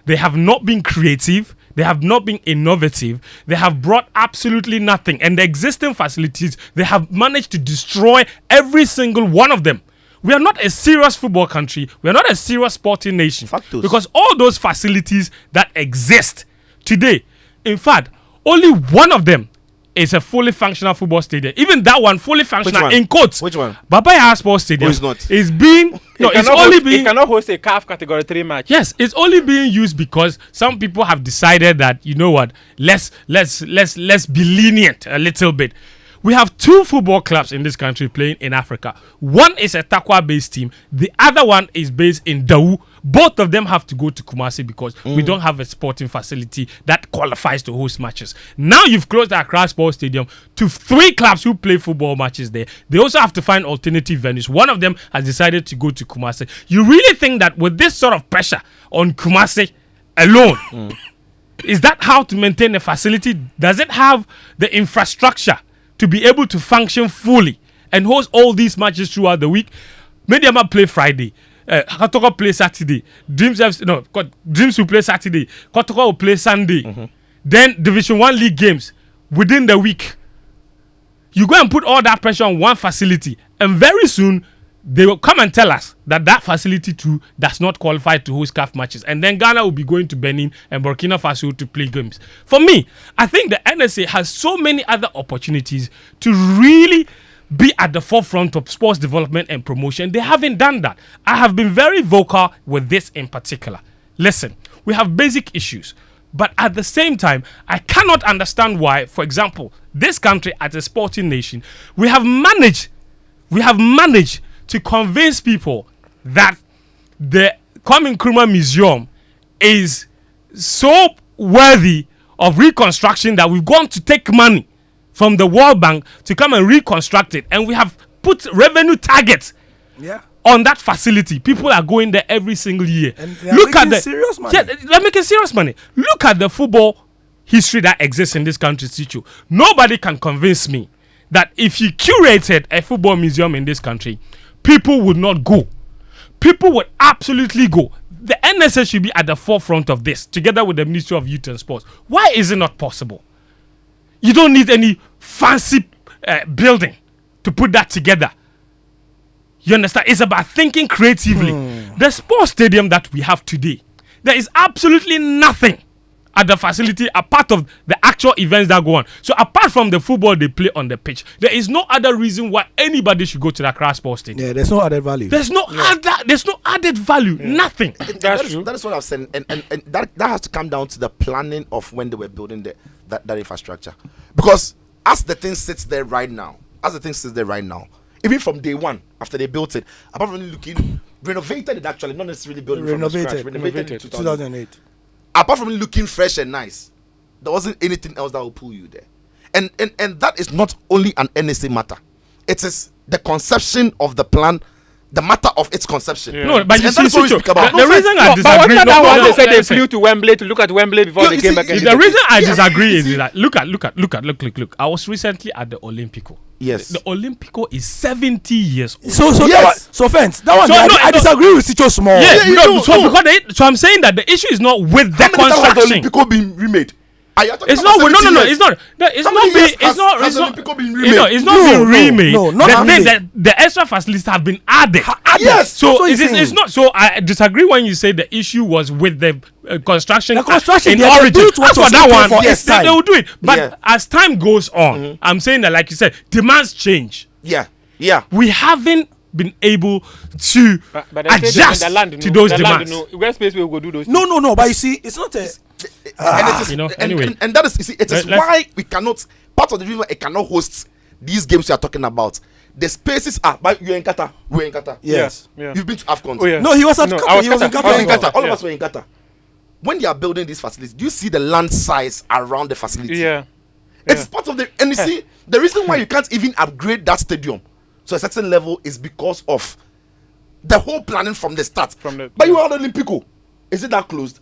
They have not been creative. They have not been innovative. They have brought absolutely nothing. And the existing facilities, they have managed to destroy every single one of them. We are not a serious football country. We are not a serious sporting nation. Factos. Because all those facilities that exist today, in fact, only one of them is a fully functional football stadium. Even that one, fully functional one? in quotes. Which one? Babaya Sports Stadium is not? is being no, it's only being It cannot host a CAF Category 3 match. yes, it's only being used because some people have decided that you know what, let's be lenient a little bit. We have two football clubs in this country playing in Africa. One is a Takwa-based team. The other one is based in Dawu. Both of them have to go to Kumasi because we don't have a sporting facility that qualifies to host matches. Now you've closed the Accra Sports Stadium to 3 clubs who play football matches there. They also have to find alternative venues. One of them has decided to go to Kumasi. You really think that with this sort of pressure on Kumasi alone, is that how to maintain a facility? Does it have the infrastructure to be able to function fully and host all these matches throughout the week? Mediama play Friday. Kotoko play Saturday. Dreams will play Saturday. Kotoko will play Sunday. Then Division 1 league games within the week. You go and put all that pressure on one facility, and very soon they will come and tell us that that facility too does not qualify to host CAF matches. And then Ghana will be going to Benin and Burkina Faso to play games. For me, I think the NSA has so many other opportunities to really be at the forefront of sports development and promotion. They haven't done that. I have been very vocal with this in particular. Listen, we have basic issues. But at the same time, I cannot understand why, for example, this country as a sporting nation, we have managed to convince people that the Kwame Nkrumah Museum is so worthy of reconstruction that we've gone to take money from the World Bank to come and reconstruct it. And we have put revenue targets on that facility. People are going there every single year. And they are making serious money. Yeah, they're making serious money. Look at the football history that exists in this country, Situ. Nobody can convince me that if you curated a football museum in this country, people would not go. People would absolutely go. The NSS should be at the forefront of this, together with the Ministry of Youth and Sports. Why is it not possible? You don't need any fancy building to put that together. You understand? It's about thinking creatively. The sports stadium that we have today, there is absolutely nothing at the facility apart of the actual events that go on. So apart from the football they play on the pitch, there is no other reason why anybody should go to the Accra Sports Stadium. Yeah, there's no added value. There's no added value. Nothing. That is what I've said, and that has to come down to the planning of when they were building that infrastructure. Because as the thing sits there right now, even from day one after they built it, apart from renovated it actually, not necessarily building from scratch, renovated in 2008. Apart from looking fresh and nice, there wasn't anything else that would pull you there. And that is not only an NSA matter. It is the conception of the plan, the matter of its conception. No, but you And see, that's what we Sitso, speak about. the reason I But what's disagree. that one? They said they listen. flew to Wembley to look at Wembley before Yo, they you came see, back. And The reason I Yes, disagree is see- that look. I was recently at the Olympico. Yes. The Olympico is 70 years old. So Yes. so fence. That one, So, I, no, I no. disagree with Sitso small. Yes, you no, do. so No. because so I'm saying that the issue is not with the How many times has the construction. Olympico been remade? Are you talking It's about not. No, 70 years? it's not. No, it's How not many being. years It's not. has It's not. Olympico been You remade? know, it's not No, being no, remade. no, not the thing remade. that the extra facilities have been added. Yes, So that's what it's, he's it's saying. not. So I disagree when you say the issue was with the construction. The construction, in they have origin. built what As for was that okay one, for yes, its time. they will do it. But Yeah. as time goes on, I'm saying that, like you said, demands change. Yeah. We haven't been able to But they say adjust the land, to those demands. Where space we will go do those. No, but you see, it's not a. And it is, You know, and, anyway. and that is, you see, it is Let's- why we cannot. Part of the reason why it cannot host these games we are talking about. The spaces are. But you're in Qatar. We're in Qatar. Yes. Yeah. You've been to AFCON. Oh, yeah. No, he was at No, Qatar. I was He was in Qatar. Qatar. I was in Yeah. Qatar. All of Yeah. us were in Qatar. When they are building these facilities, do you see the land size around the facility? Yeah. It's part of the. And you see, the reason why you can't even upgrade that stadium to a certain level is because of the whole planning from the start. But you are at Olympico. Is it that closed?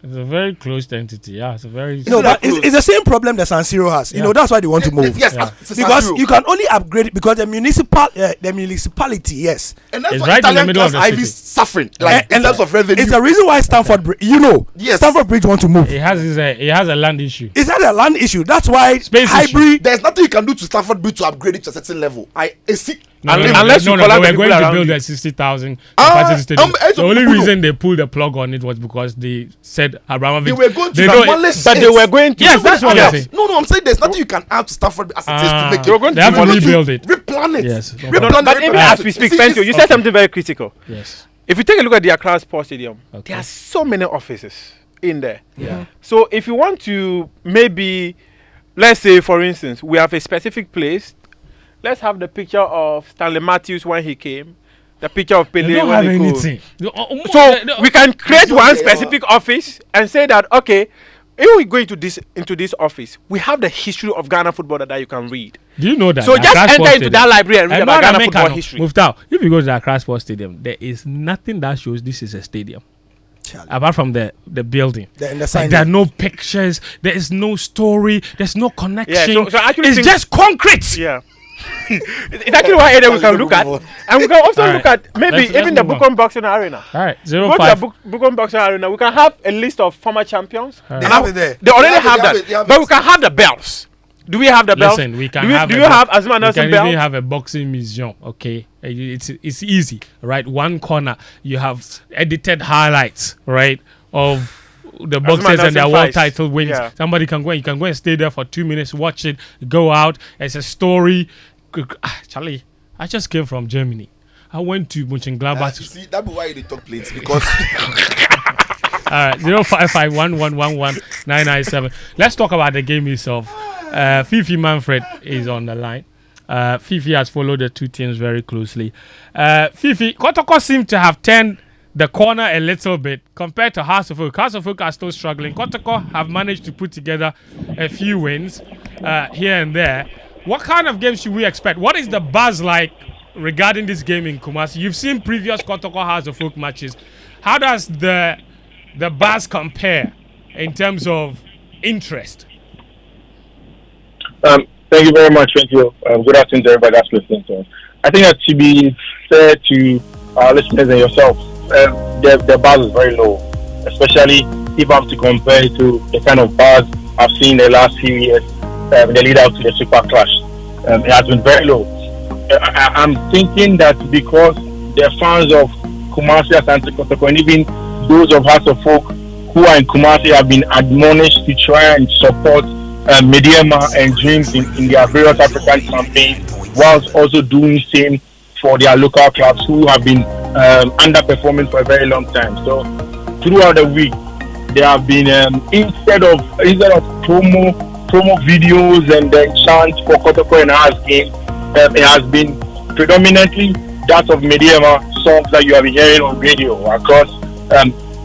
It's a very closed entity. Yeah, it's a very. No, that but it's the same problem that San Siro has. You Yeah. know, that's why they want to move. Yes, Yeah. it's a Because San Siro. you can only upgrade it because the municipality, yes. And that's It's why right in the Italian middle of class the IV is city. suffering, like in terms of revenue. It's the reason why Stamford Bridge, Yes. Stamford Bridge want to move. It has a land issue. It's not a land issue. That's why Space issue. hybrid. There's nothing you can do to Stamford Bridge to upgrade it to a certain level. See. Unless you collect we're the going people to around build you. a 60,000 capacity stadium. it's The a only people- reason they pulled the plug on it was because they said Abramovich. They were going to they the don't- Wallace But they were going to. Yes, that's what I'm saying. No, I'm saying there's nothing you can add to Stamford as it is to make it. They were going They have to You want rebuild it. Replan it. Yes. Replan But it. even replan as it. we speak, See, Fentuo, you it's- said something very critical. Yes. If you take a look at the Accra Sports Stadium, Okay. there are so many offices in there. Yeah. So if you want to maybe, let's say for instance, we have a specific place. Let's have the picture of Stanley Matthews when he came. The picture of They Pele don't when have he came. anything. So we can create don't one care. specific office and say that okay, if we go into this office, we have the history of Ghana football that you can read. Do you know that? So the just Accra enter Sports into Stadium- that library and read And about not Ghana America, football no. history. Muftawu, if you go to the Accra Sports Stadium, there is nothing that shows this is a stadium. Charlie. Apart from the building. And the Like, sign. there are no pictures, there is no story, there's no connection. so I actually it's think- just concrete. Yeah. It's actually one area we can look at, and we can also All look right. at maybe Let's even the move on. Bukom Boxing Arena. All right, Go 05. to the Bukom Boxing Arena. We can have a list of former champions. All They right. have it there. They already They have have it, that, they have it, they have but it. we can have the bells. Do we have the bells? Listen, we can do we, have. do a you have box- Azuma We Nelson can bell? even have a boxing museum. Okay, it's easy, right? One corner you have edited highlights, right, of the boxers Nelson and their world fights. title wins. Yeah. Somebody can go. You can go and stay there for 2 minutes, watch it, go out. It's a story. Charlie, I just came from Germany. I went to Mönchengladbach. You see, that's why they talk plates because All right, 0551111997. Let's talk about the game itself. Fifi Manfred is on the line. Fifi has followed the two teams very closely. Fifi, Kotoko seem to have turned the corner a little bit compared to House of Oak. House of Oak are still struggling. Kotoko have managed to put together a few wins here and there. What kind of game should we expect? What is the buzz like regarding this game in Kumasi? You've seen previous Kotoko House of Oak matches. How does the buzz compare in terms of interest? Thank you very much, Fentuo. Good afternoon to everybody that's listening to us. I think that to be fair to our listeners and yourself, the buzz is very low, especially if I have to compare it to the kind of buzz I've seen the last few years in the lead up to the Super Clash. It has been very low. I'm thinking that because the fans of Kumasi, Asante Kotoko, and even those of House of Folk who are in Kumasi have been admonished to try and support Mediema and Dreams in their various African campaigns, whilst also doing same for their local clubs who have been underperforming for a very long time. So throughout the week, there have been instead of promo videos and then chants for Kotoko and House game, it has been predominantly that of Mediema songs that you have been hearing on radio across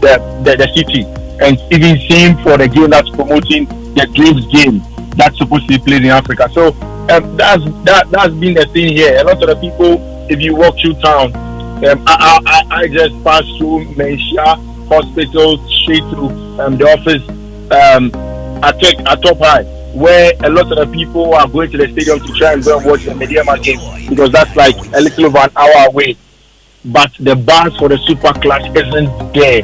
the city, and even same for the game that's promoting the Dreams game. that's supposed to be played in Africa. So that's been the thing here. A lot of the people, if you walk through town, I just pass through Meisha Hospital straight to the office at Top High, where a lot of the people are going to the stadium to try and go and watch the Mediama game, because that's like a little over an hour away. But the buzz for the Super Clash isn't there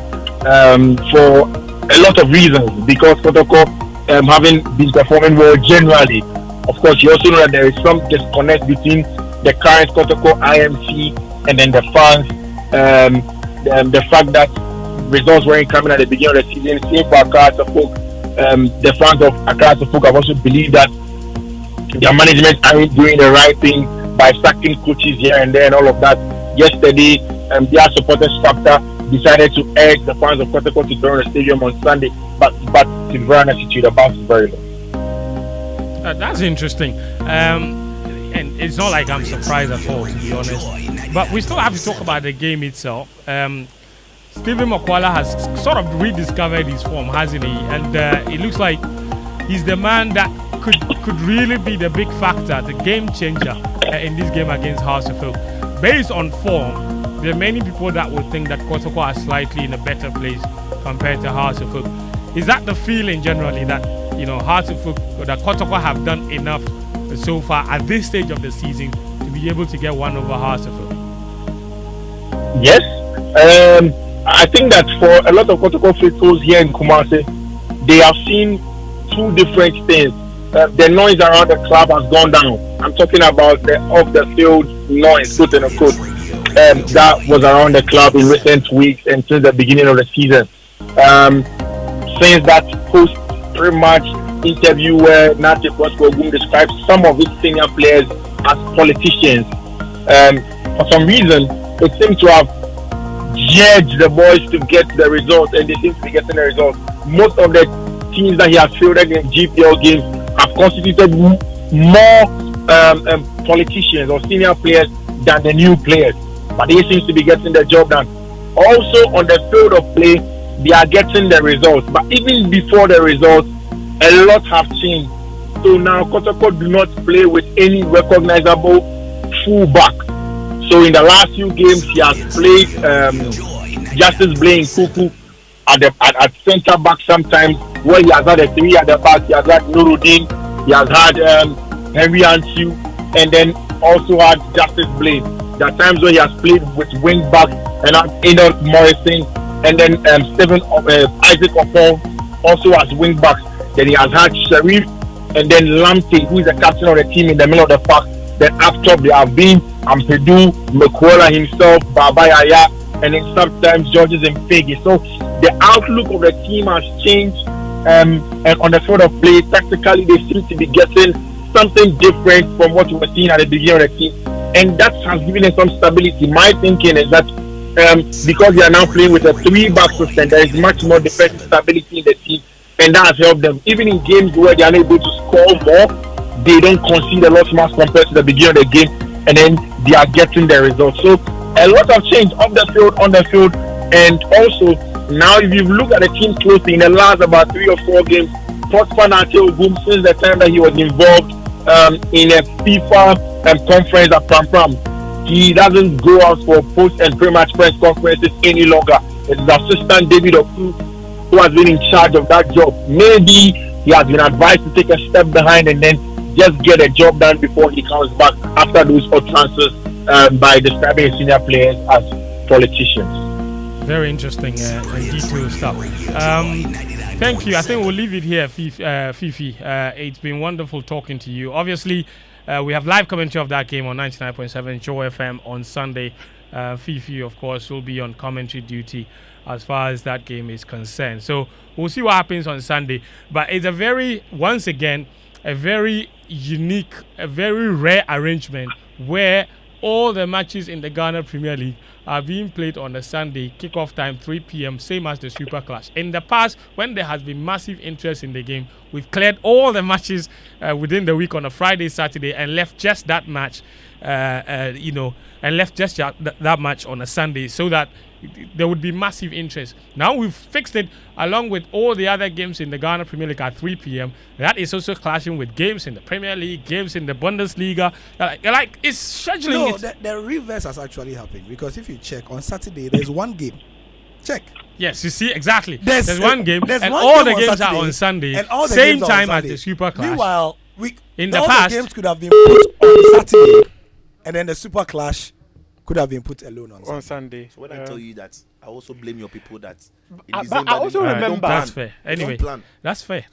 for a lot of reasons, because Kotoko having been performing well generally. Of course, you also know that there is some disconnect between the current Kotoko IMC and then the fans. The fact that results weren't coming at the beginning of the season, same for Accra Folk. The fans of Accra Folk have also believed that their management aren't doing the right thing by sacking coaches here and there and all of that. Yesterday, their supporters factor decided to urge the fans of Kotoko to join the stadium on Sunday, but to be honest with you, the bounce is very low. That's interesting. And it's not like I'm surprised at all, to be honest. But we still have to talk about the game itself. Stephen Makwala has sort of rediscovered his form, hasn't he? And it looks like he's the man that could really be the big factor, the game changer in this game against House of Folk. Based on form, there are many people that would think that Kotoko are slightly in a better place compared to House of Folk. Is that the feeling generally that, you know, House of Folk, or that Kotoko have done enough so far at this stage of the season to be able to get one over House of Folk? Yes. I think that for a lot of Kotoko faithfuls here in Kumasi, they have seen two different things. The noise around the club has gone down. I'm talking about the off-the-field noise, quote unquote, that was around the club in recent weeks and since the beginning of the season. Since that post-match interview where Nate Koskogum described some of his senior players as politicians, for some reason, it seems to have judged the boys to get the results, and they seem to be getting the results. Most of the teams that he has fielded in GPL games have constituted more politicians or senior players than the new players, but he seems to be getting the job done. Also on the field of play, they are getting the results, but even before the results, a lot have changed. So now Kotoko do not play with any recognizable fullback. So in the last few games, he has played Justice Blaine Kuku at centre back sometimes, where he has had a three at the back. He has had Nuruddin, he has had Henry Ansu, and then also had Justice Blaine. There are times where he has played with wing back and had Enoch Morrison, and then Isaac Opon also as wing backs. Then he has had Sharif and then Lamte, who is the captain of the team in the middle of the park. Then up top they have been Ampedu, Makwala himself, Baba Yaya, and then sometimes Georges and Fegi. So the outlook of the team has changed, and on the field of play, tactically they seem to be getting something different from what we were seeing at the beginning of the team, and that has given them some stability. My thinking is that because they are now playing with a three-back system, there is much more defensive stability in the team, and that has helped them. Even in games where they are not able to score more, they don't concede a lot more compared to the beginning of the game, and then they are getting the results. So a lot of change off the field, on the field, and also now if you look at the team closely in the last about 3 or 4 games, Prosper Boom, since the time that he was involved in a FIFA conference at Pram, he doesn't go out for post and pre-match press conferences any longer. It's the assistant David Oku who has been in charge of that job. Maybe he has been advised to take a step behind and then just get a job done before he comes back after those utterances by describing his senior players as politicians. Very interesting and detailed stuff. Thank you. I think we'll leave it here, Fifi. It's been wonderful talking to you. Obviously, we have live commentary of that game on 99.7 Joe FM on Sunday. Fifi, of course, will be on commentary duty as far as that game is concerned. So we'll see what happens on Sunday. But it's once again, a very unique, a very rare arrangement where all the matches in the Ghana Premier League are being played on a Sunday, kickoff time 3 p.m., same as the Super Clash. In the past, when there has been massive interest in the game, We've cleared all the matches within the week on a Friday, Saturday, and left just that match, and left just that match on a Sunday, so that there would be massive interest. Now we've fixed it along with all the other games in the Ghana Premier League at 3 p.m. That is also clashing with games in the Premier League, games in the Bundesliga. Like it's scheduling. No, the reverse has actually happened, because if you check on Saturday, there's one game. Check. Yes, you see exactly. There's one game, there's and one all game the games Saturday, are on Sunday, and all the same games are on time as Sunday. the Super Clash. Meanwhile, In the all past- the games could have been put on Saturday, and then the Super Clash could have been put alone on Sunday. Sunday. So when I tell you that, I also blame your people that. But I also they don't remember- plan. That's fair. They don't Anyway, plan. that's fair.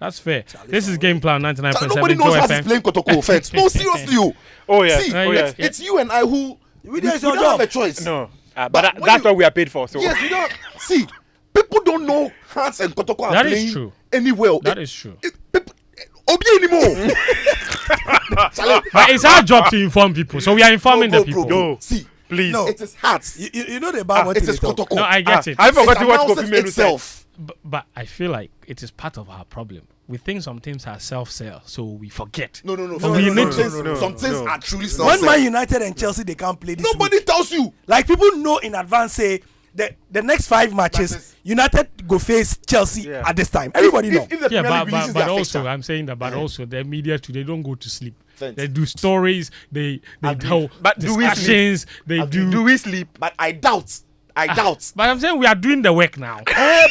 This is Game Plan 99.7 Nobody knows Joy how to FM. play Kotoko offense. No, seriously, you. Oh yeah. See, Oh, yeah. it's you and I who. We That's don't your have job. a choice. No. But But when that's you- what we are paid for. So Yes, we don't. See, people don't know Hans and Kotoko are That is playing true. anywhere. That is true. Obi anymore. But it's our job to inform people, so we are informing the people. No. See, please. No. it is hard. You know the bad one It thing is they talk. Kotoko. No, I get it. I forgot to It watch announces Kofi Menu said. itself. But I feel like it is part of our problem. We think some teams are self-sell, so we forget. No. we need to- Some things are truly When self-serve. Man United and Chelsea they can't play this Nobody week. tells you. Like people know in advance, say the next 5 matches Matches. United go face Chelsea Yeah. at this time. Everybody know. If the Yeah, Premier League releases but their also fixture. I'm saying that, but also the media too, they don't go to sleep. Thanks. They do stories, they tell But do we sleep? discussions, they do. Do we sleep? But I doubt. But I'm saying we are doing the work now.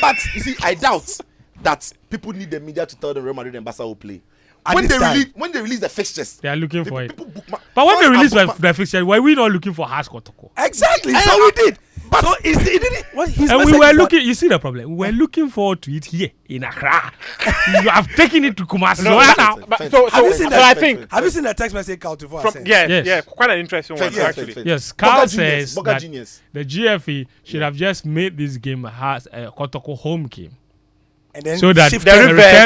But you see, I doubt that people need the media to tell them Real Madrid and Barca will play. At When this they time. release the fixtures, They are looking for it. people book But when they fans released are book the fixture, were we not looking for Haas Kotoko? Exactly. So we did. But so it didn't. What his And we message were is that- looking. You see the problem? We were looking forward to it here in Accra. You have taken it to Kumasi. No, So right now, But Fence. so Have you seen so that? I think Have you seen the text message Count before I from sent? Yes. yeah, quite an interesting one Fence, yes, actually. Fence. yes, Carl Boga Genius, says Boga that Genius. the GFE should have just made this game Haas Kotoko home game, And then so that shifted-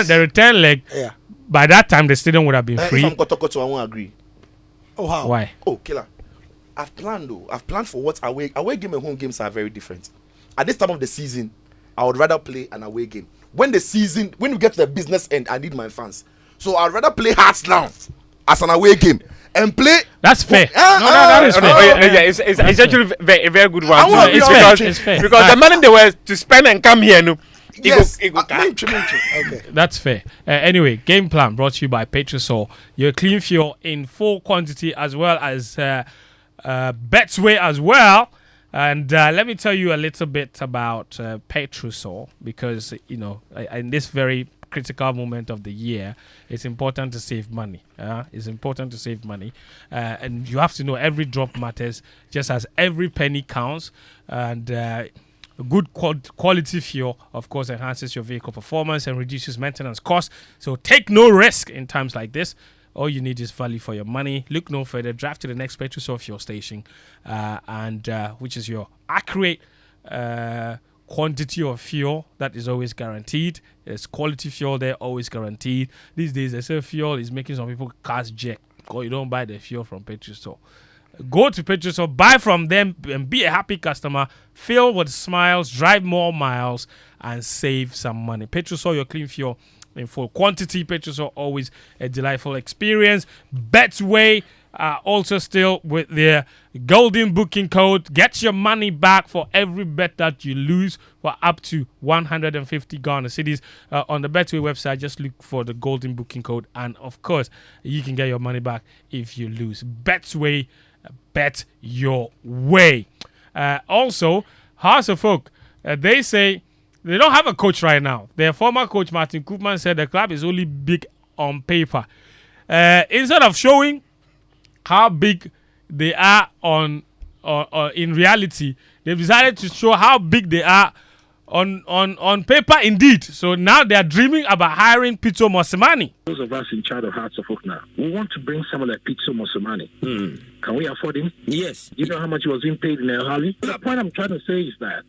the return leg. Yeah. By that time, the stadium would have been If free. I'm Kotoko, I won't agree. Oh how? Why? Oh, killer. I've planned though. I've planned for what away game and home games are very different. At this time of the season, I would rather play an away game. When we get to the business end, I need my fans. So I'd rather play Hearts now as an away game and play. That's fair. that is No, fair. yeah, it's actually a very good one. I want It's to be because, It's fair. because the money they were to spend and come here, no. Yes. It go- Okay. That's fair. Anyway, game plan brought to you by Petrosol. Your clean fuel in full quantity, as well as Betway as well. And let me tell you a little bit about Petrosol, because in this very critical moment of the year, it's important to save money. It's important to save money, and you have to know every drop matters, just as every penny counts. And good quality fuel, of course, enhances your vehicle performance and reduces maintenance costs. So take no risk in times like this. All you need is value for your money. Look no further. Drive to the next Petrosol fuel station, and which is your accurate quantity of fuel that is always guaranteed. There's quality fuel there, always guaranteed. These days, they say fuel is making some people cars jet because you don't buy the fuel from Petrosol. Go to Petrosol, buy from them, and be a happy customer. Fill with smiles, drive more miles, and save some money. Petrosol, your clean fuel in full quantity. Petrosol, always a delightful experience. Betway, also still with their golden booking code. Get your money back for every bet that you lose for up to 150 Ghana cedis. On the Betway website, just look for the golden booking code, and of course, you can get your money back if you lose. Betway, bet your way. Also, House of Folk, they say they don't have a coach right now. Their former coach, Martin Koopman, said the club is only big on paper. Instead of showing how big they are in reality, they've decided to show how big they are on paper indeed. So now they are dreaming about hiring Pito Mosimane. Those of us in charge of Hearts of Oak now, we want to bring someone like Pito Mosimane. Can we afford him? Yes. You know how much he was being paid in El Hali? The point I'm trying to say is that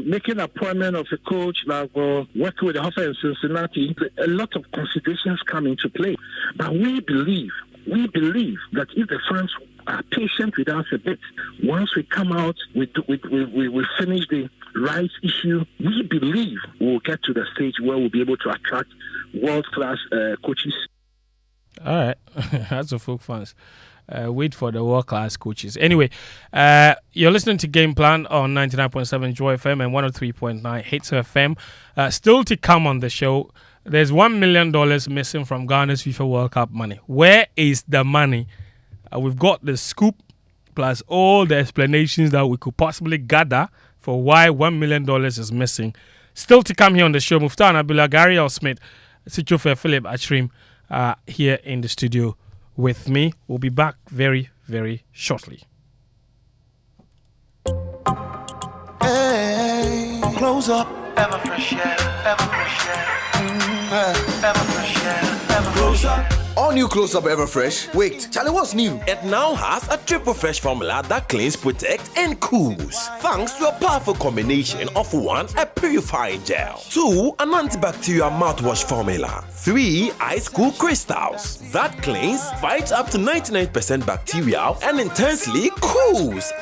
making an appointment of a coach like working with the Hoffa in Cincinnati, a lot of considerations come into play. But we believe that if the fans are patient with us a bit, once we come out, we finish the rights issue, we believe we'll get to the stage where we'll be able to attract world-class coaches. All right, that's the folk fans. Wait for the world-class coaches. Anyway, you're listening to Game Plan on 99.7 Joy FM and 103.9 Hits FM. Still to come on the show, there's $1 million missing from Ghana's FIFA World Cup money. Where is the money? We've got the scoop plus all the explanations that we could possibly gather for why $1 million is missing. Still to come here on the show, Muftawu, Nabila, Gary L. Smith, Sitsofe, Philip, Atsirim here in the studio with me. We'll be back very, very shortly. Hey, close up. Ever fresh air, ever fresh air. Ever fresh air, ever close up. All new Close Up Everfresh. Wait, Charlie, what's new? It now has a triple fresh formula that cleans, protects, and cools. Thanks to a powerful combination of 1, a purifying gel, 2, an antibacterial mouthwash formula, 3, ice cool crystals that cleans, fights up to 99% bacteria, and intensely cools.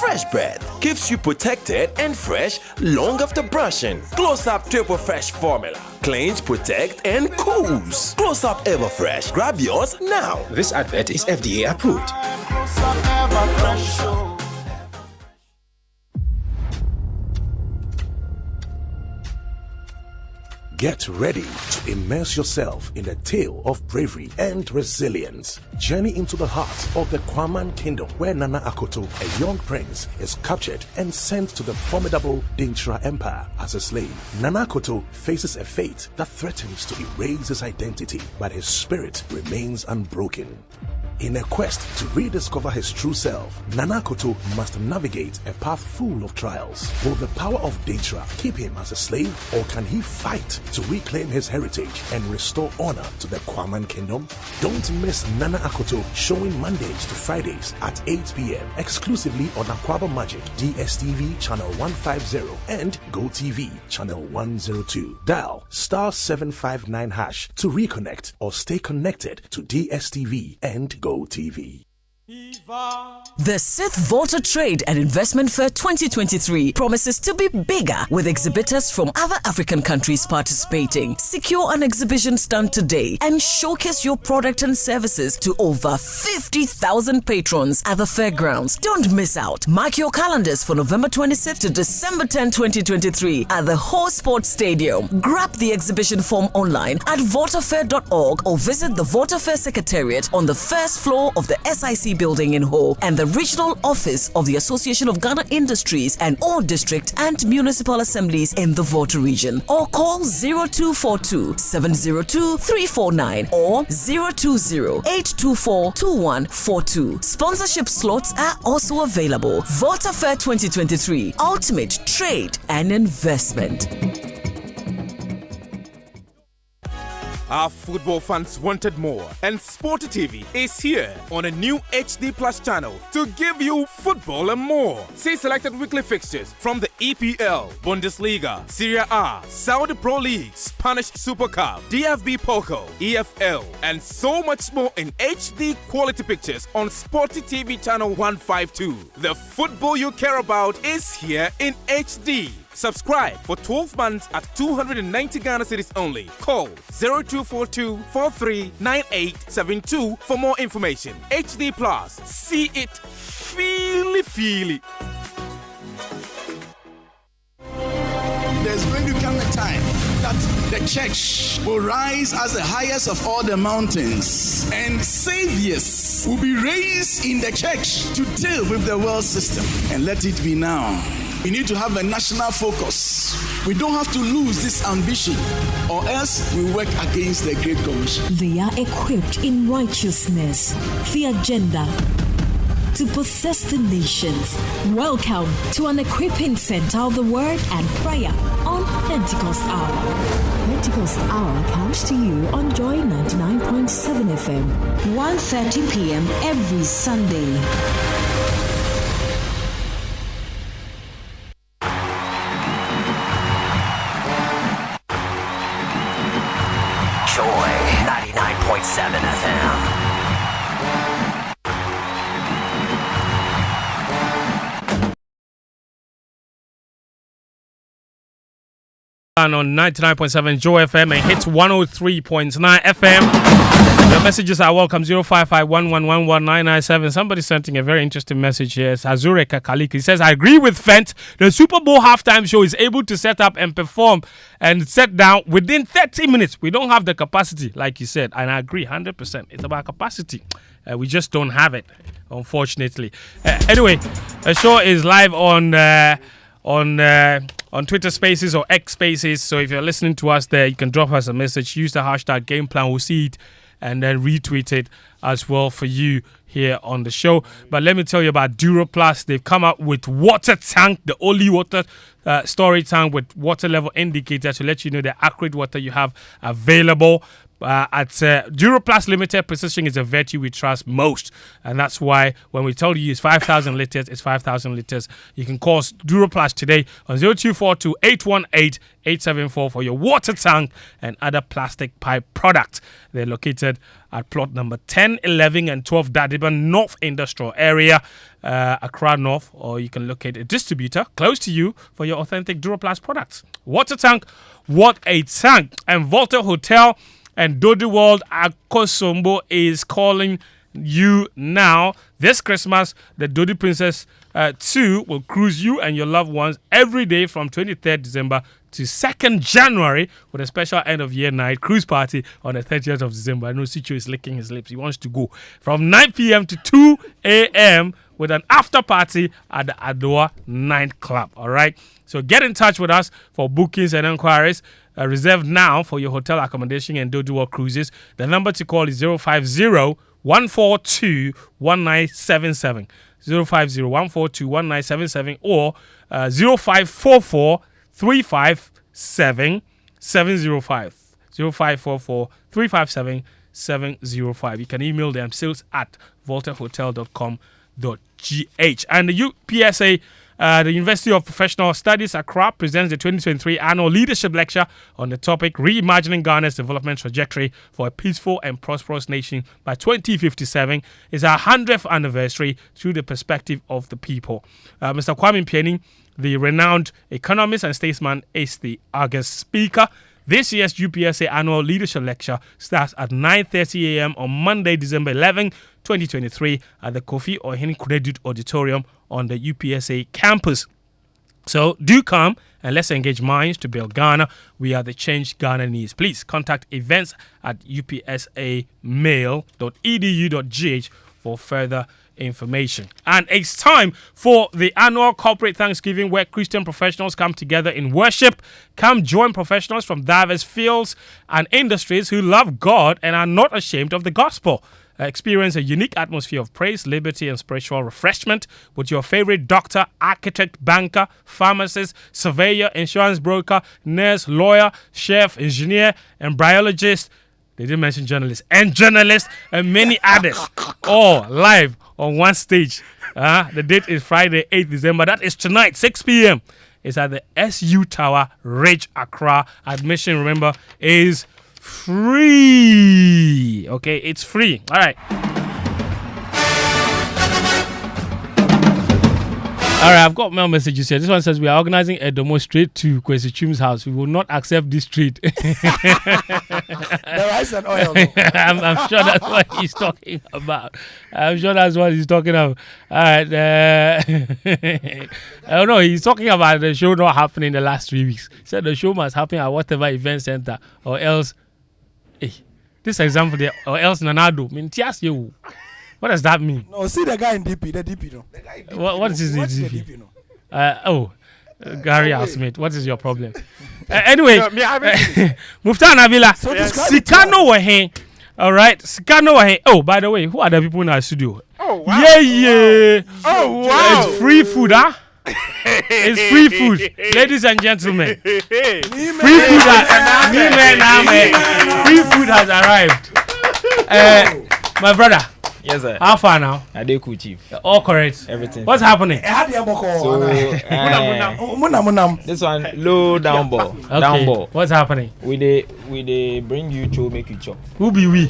Fresh breath keeps you protected and fresh long after brushing. Close Up Triple Fresh formula cleans, protect, and cools. Close Up Everfresh. Grab yours now. This advert is FDA approved. Get ready to immerse yourself in a tale of bravery and resilience. Journey into the heart of the Kwaman Kingdom, where Nana Akoto, a young prince, is captured and sent to the formidable Dintra Empire as a slave. Nana Akoto faces a fate that threatens to erase his identity, but his spirit remains unbroken. In a quest to rediscover his true self, Nana Akoto must navigate a path full of trials. Will the power of Dintra keep him as a slave, or can he fight to reclaim his heritage and restore honor to the Kwaman Kingdom? Don't miss Nana Akoto, showing Mondays to Fridays at 8 p.m. exclusively on Aquaba Magic, DSTV channel 150 and GoTV channel 102. Dial *759# to reconnect or stay connected to DSTV and GoTV. The 6th Voter Trade and Investment Fair 2023 promises to be bigger, with exhibitors from other African countries participating. Secure an exhibition stand today and showcase your product and services to over 50,000 patrons at the fairgrounds. Don't miss out. Mark your calendars for November 26th to December 10, 2023 at the Ho Sports Stadium. Grab the exhibition form online at voterfair.org or visit the Voter Fair Secretariat on the first floor of the SIC building in Ho and the regional office of the Association of Ghana Industries and all district and municipal assemblies in the Volta region, or call 0242 702 349 or 020 824 2142. Sponsorship slots are also available. Volta Fair 2023, Ultimate Trade and Investment. Our football fans wanted more, and Sporty TV is here on a new HD Plus channel to give you football and more. See selected weekly fixtures from the EPL, Bundesliga, Serie A, Saudi Pro League, Spanish Super Cup, DFB Pokal, EFL, and so much more in HD quality pictures on Sporty TV channel 152. The football you care about is here in HD. Subscribe for 12 months at 290 Ghana cedis only. Call 0242 439872 for more information. HD Plus. See it, feel it. There's going to come a time that the church will rise as the highest of all the mountains, and saviors will be raised in the church to deal with the world system. And let it be now. We need to have a national focus. We don't have to lose this ambition, or else we work against the Great Commission. They are equipped in righteousness, the agenda to possess the nations. Welcome to an equipping center of the word and prayer on Pentecost Hour. Pentecost Hour comes to you on Joy 99.7 FM, 1:30 p.m. every Sunday. Joy 99.7 FM. And on 99.7 Joe FM and hits 103.9 FM. Your messages are welcome. 05511119997. Somebody sending a very interesting message here. It's Azure Kakalik. He says, I agree with Fent. The Super Bowl halftime show is able to set up and perform and set down within 30 minutes. We don't have the capacity, like you said. And I agree 100%. It's about capacity. We just don't have it, unfortunately. Anyway, the show is live on Twitter Spaces or X Spaces. So if you're listening to us there, you can drop us a message. Use the hashtag GamePlan. We'll see it and then retweet it as well for you here on the show. But let me tell you about Duraplast. They've come up with water tank, the only water storage tank with water level indicator to let you know the accurate water you have available. At Duraplast Limited, precision is a virtue we trust most. And that's why when we tell you it's 5,000 litres, it's 5,000 litres. You can call Duraplast today on 0242 818 874 for your water tank and other plastic pipe products. They're located at plot number 10, 11 and 12 Dadiban North Industrial Area, Accra North, or you can locate a distributor close to you for your authentic Duraplast products. Water tank, what a tank. And Volta Hotel and Dodi World Akosombo is calling you now. This Christmas, the Dodi Princess 2 will cruise you and your loved ones every day from 23rd December to 2nd January with a special end-of-year night cruise party on the 30th of December. I know Sitsofe is licking his lips. He wants to go from 9 p.m. to 2 a.m. with an after party at the Adoa nightclub. All right? So get in touch with us for bookings and inquiries. Reserve now for your hotel accommodation and Dodi World Cruises. The number to call is 050-142-1977. 050-142-1977 or 0544-357-705. 0544-357-705. You can email them sales@voltahotel.com.gh. And the UPSA, the University of Professional Studies Accra, presents the 2023 Annual Leadership Lecture on the topic Reimagining Ghana's Development Trajectory for a Peaceful and Prosperous Nation by 2057. It's our 100th anniversary through the perspective of the people. Mr. Kwame Mpiani, the renowned economist and statesman, is the August speaker. This year's UPSA Annual Leadership Lecture starts at 9:30 a.m. on Monday, December 11, 2023 at the Kofi Ohene Credit Auditorium on the UPSA campus. So do come and let's engage minds to build Ghana. We are the change Ghana needs. Please contact events at upsamail.edu.gh for further information. And it's time for the annual corporate Thanksgiving where Christian professionals come together in worship. Come join professionals from diverse fields and industries who love God and are not ashamed of the gospel. Experience a unique atmosphere of praise, liberty, and spiritual refreshment with your favorite doctor, architect, banker, pharmacist, surveyor, insurance broker, nurse, lawyer, chef, engineer, and biologist. They didn't mention journalists and many others, all live on one stage. The date is Friday, 8th December. That is tonight, 6 p.m. It's at the SU Tower, Ridge, Accra. Admission, remember, is free. Okay, it's free. All right. All right, I've got more messages here. This one says we are organizing a demo straight to Kwesi Chum's house. We will not accept this trade. The rice and oil. I'm sure that's what he's talking about. All right. I don't know. He's talking about the show not happening the last 3 weeks. He said the show must happen at whatever event center or else. Hey, this example there, or else Nanado. You. What does that mean? No, see the guy in DP. The DP, no. What is the DP? DP, no? Gary Smith, what is your problem? Anyway, Muftawu Nabila, Sikano Wahe. All right, Sikano Wahe. Oh, by the way, who are the people in our studio? Oh, wow. Yeah. Oh, wow. It's free food, huh? It's free food, ladies and gentlemen. Free food has arrived. My brother. Yes, sir. How far now? Adeku, chief. All correct. Everything. What's happening? So, this one low down ball. Okay. Down ball. What's happening? We dey bring you to make you chop. Who be we?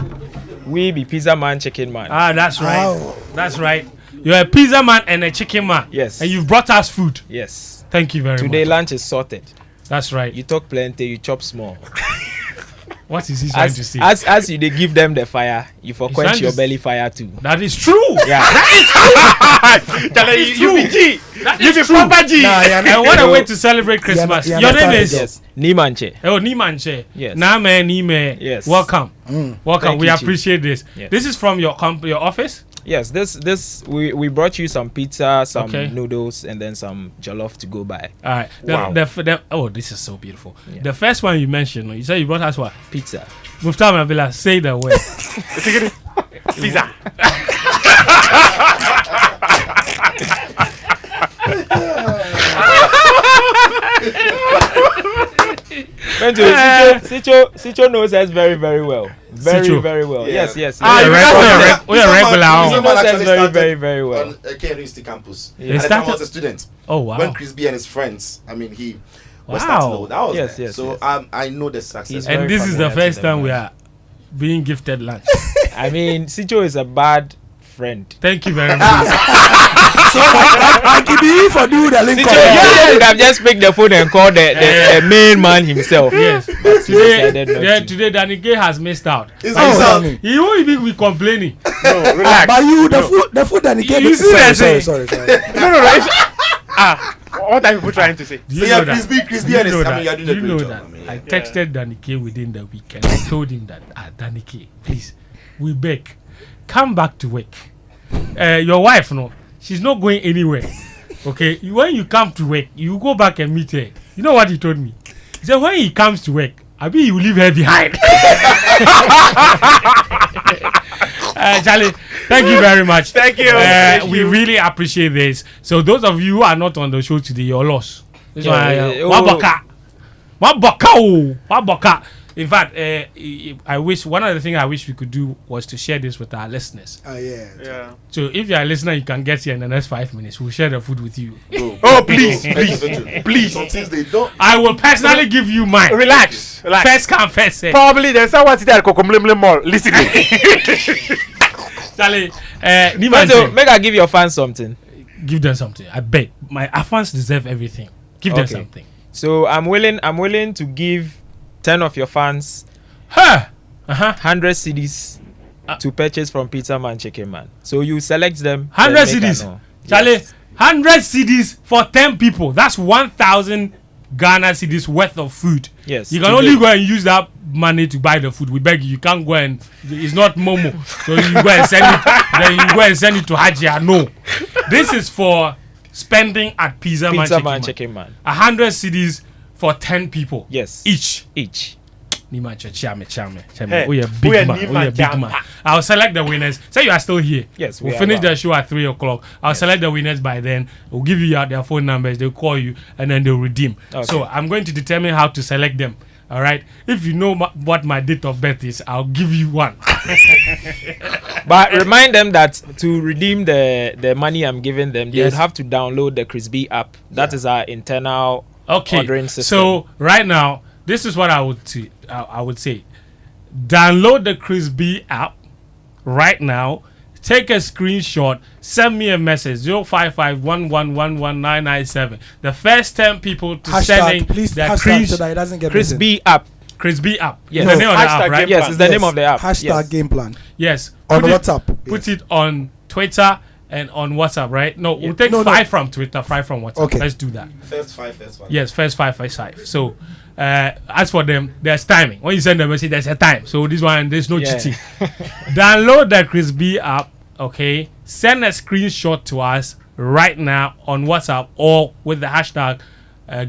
We be pizza man, chicken man. Ah, that's right. Oh. That's right. You're a pizza man and a chicken man. Yes. And you've brought us food. Yes. Thank you very much. Today lunch is sorted. That's right. You talk plenty, you chop small. What is he trying to say? As you they give them the fire, you for quench your belly fire too. That is true. Yeah. That is true. You be G. That You is be true. proper G. And what a way to celebrate Christmas. Yeah, Your name is Yes. Nimanche. Nimanche. Yes. Name Nime. Yes. Welcome. Welcome. Thank We you, Chief. appreciate this. Yes. This is from your office. Yes, this we brought you some pizza, some Okay. noodles, and then some jollof to go by. All right. Wow. This is so beautiful. Yeah. The first one you mentioned, you said you brought us what? Pizza. Muftawu Nabila, say the word. Pizza. Sitso knows us very, very well. Sitso. Very well. Yeah. Yes. Ah, yes. we are regular. He knows us very well. On KNU City campus. Yeah. At the time I was a student. Oh, wow. When Chris B and his friends, I mean, he was Wow. starting low. That was Yes, there. yes, So yes. I know the success. He's And very this is the familiar first to them, time we man. are being gifted lunch. I mean, Sitso is a bad friend. Thank you very much. So I give you for do the link. Sitso would have just picked the phone and called the main man himself. Yes. But he decided not to. Today Danny Gay has missed out. It's Oh, out. Danny. He won't even be complaining. No, relax. But you, the food that he gave You me. see that Sorry. What are people trying to say? Do So you yeah, know that? Chris B Do you and his know family that? are doing Do a you great know job. that? I mean, I texted Danny K within the weekend. I told him that, Danny K, please, we beg, come back to work. Your wife, no, she's not going anywhere. Okay, when you come to work, you go back and meet her. You know what he told me? He said when he comes to work, you leave her behind. Charlie, thank you very much. Thank you. Thank We you. really appreciate this. So those of you who are not on the show today, you're lost. This Yeah, one, Wabaka. In fact, I wish one of the things I wish we could do was to share this with our listeners. Yeah. So if you're a listener, you can get here in the next 5 minutes. We'll share the food with you. Oh, please. Some things they don't. I will personally give you mine. Relax. First come, first serve. Probably there's someone sitting at Kokomlemle Mall listening. Charlie, So make I give your fans something. give them something. I beg. Our fans deserve everything. Give them Okay. something. So I'm willing to give 10 of your fans 100 CDs to purchase from Pizza Man Chicken Man. So you select them. 100 then make CDs. an order. Charlie, Yes. 100 CDs for 10 people. That's 1,000 Ghana CDs worth of food. Yes. You can only go and use that money to buy the food. We beg you. You can't go and it's not Momo. So you go and send it. Then you go and send it to Hajia. No. This is for spending at Pizza Man Chicken Man. 100 CDs for 10 people. Yes. Each. Nima Chame. Hey, Oh, yeah, we are big Nima man. Chame. I'll select the winners. Say you are still here. Yes, we'll we are finish back. the show at 3 o'clock. I'll select the winners by then. We'll give you their phone numbers. They'll call you and then they'll redeem. Okay. So I'm going to determine how to select them. All right. If you know what my date of birth is, I'll give you one. But remind them that to redeem the money I'm giving them, they Yes. would have to download the Chris B app. That is our internal ordering system. So right now, this is what I would say. Download the Chris B app right now. Take a screenshot. Send me a message 05511119997. The first 10 people to send in Please, their hashtag so that it doesn't get Chris missing. B app. Chris B app. Yes. It's the name of the app, Hashtag right? Yes, it's the name of the app. Hashtag Yes. game plan. Yes. On Put it- WhatsApp. Put it on Twitter and on WhatsApp, right? No, we'll take No, no. 5 from Twitter, 5 from WhatsApp. Okay. Let's do that. First five. Yes, first 5. So, as for them, there's timing. When you send a message, there's a time. So this one, there's no Yeah. cheating. Download the Chris B app, okay? Send a screenshot to us right now on WhatsApp or with the hashtag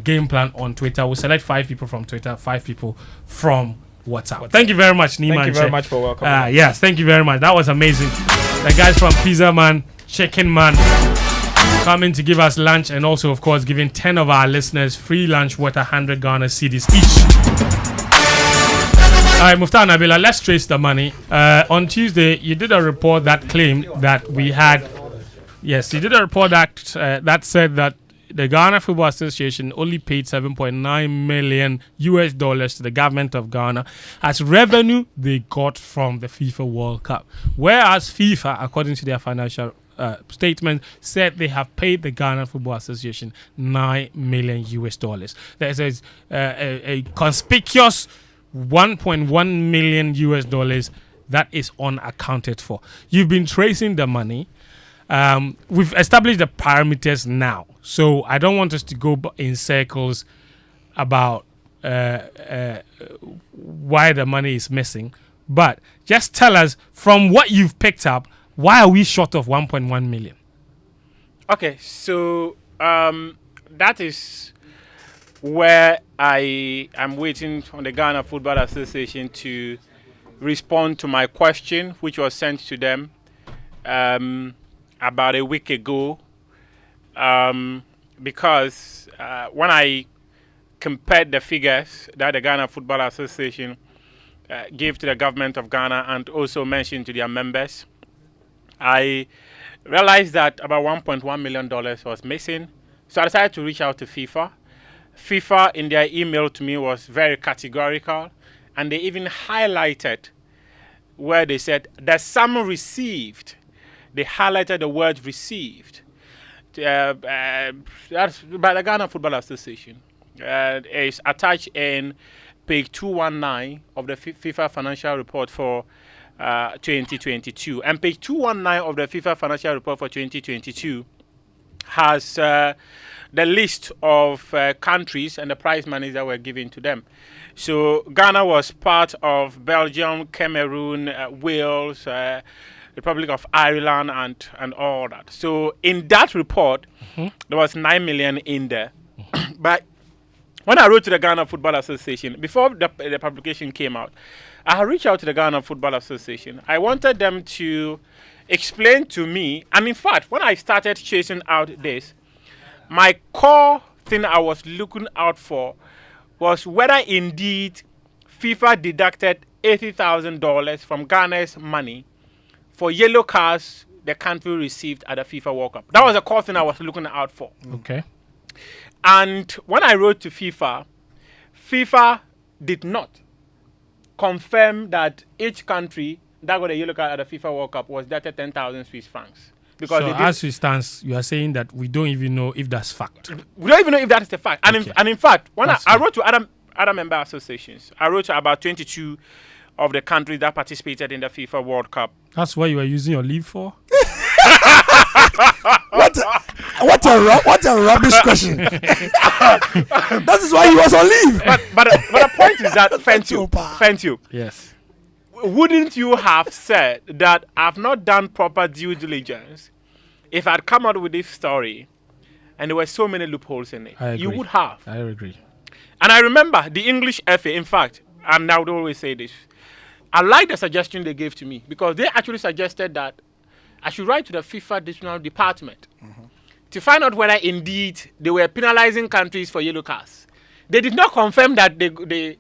game plan on Twitter. We'll select 5 people from Twitter, 5 people from WhatsApp. Thank you very much, Nima. Thank you very much for welcoming. Yes, thank you very much. That was amazing. The guys from Pizza Man, Chicken Man, coming to give us lunch and also, of course, giving 10 of our listeners free lunch worth 100 Ghana cedis each. All right, Muftawu Nabila, let's trace the money. On Tuesday, you did a report that claimed that we had... Yes, you did a report that that said that the Ghana Football Association only paid $7.9 million to the government of Ghana as revenue they got from the FIFA World Cup. Whereas FIFA, according to their financial statement said they have paid the Ghana Football Association $9 million. There's a conspicuous $1.1 million that is unaccounted for. You've been tracing the money. We've established the parameters now, so I don't want us to go in circles about why the money is missing. But just tell us, from what you've picked up, why are we short of 1.1 million? Okay, so that is where I am waiting on the Ghana Football Association to respond to my question, which was sent to them about a week ago. Because when I compared the figures that the Ghana Football Association gave to the government of Ghana and also mentioned to their members, I realized that about $1.1 million was missing. So I decided to reach out to FIFA. FIFA, in their email to me, was very categorical, and they even highlighted where they said the sum received. They highlighted the word received. That's by the Ghana Football Association. It's attached in page 219 of the FIFA financial report for 2022. And page 219 of the FIFA financial report for 2022 has the list of countries and the prize monies that were given to them. So Ghana was part of Belgium, Cameroon, Wales, Republic of Ireland, and all that. So in that report, there was 9 million in there. But when I wrote to the Ghana Football Association, before the publication came out, I had reached out to the Ghana Football Association. I wanted them to explain to me, and in fact, when I started chasing out this, my core thing I was looking out for was whether indeed FIFA deducted $80,000 from Ghana's money for yellow cards the country received at the FIFA World Cup. That was the core thing I was looking out for. Okay. And when I wrote to FIFA, FIFA did not confirm that each country that got a yellow card at the FIFA World Cup was deducted 10,000 Swiss francs. Because so as we stand, you are saying that we don't even know if that's fact. We don't even know if that is the fact. And, Okay. in fact, when I wrote to other member associations, I wrote to about 22 of the countries that participated in the FIFA World Cup. That's what you are using your leave for? What a rubbish question. That is why he was on leave. But the point is that Fentuo. Yes. Wouldn't you have said that I've not done proper due diligence if I'd come out with this story and there were so many loopholes in it? I agree. You would have. I agree. And I remember the English FA, in fact, and I would always say this, I like the suggestion they gave to me because they actually suggested that I should write to the FIFA Divisional Department to find out whether indeed they were penalizing countries for yellow cards. They did not confirm that they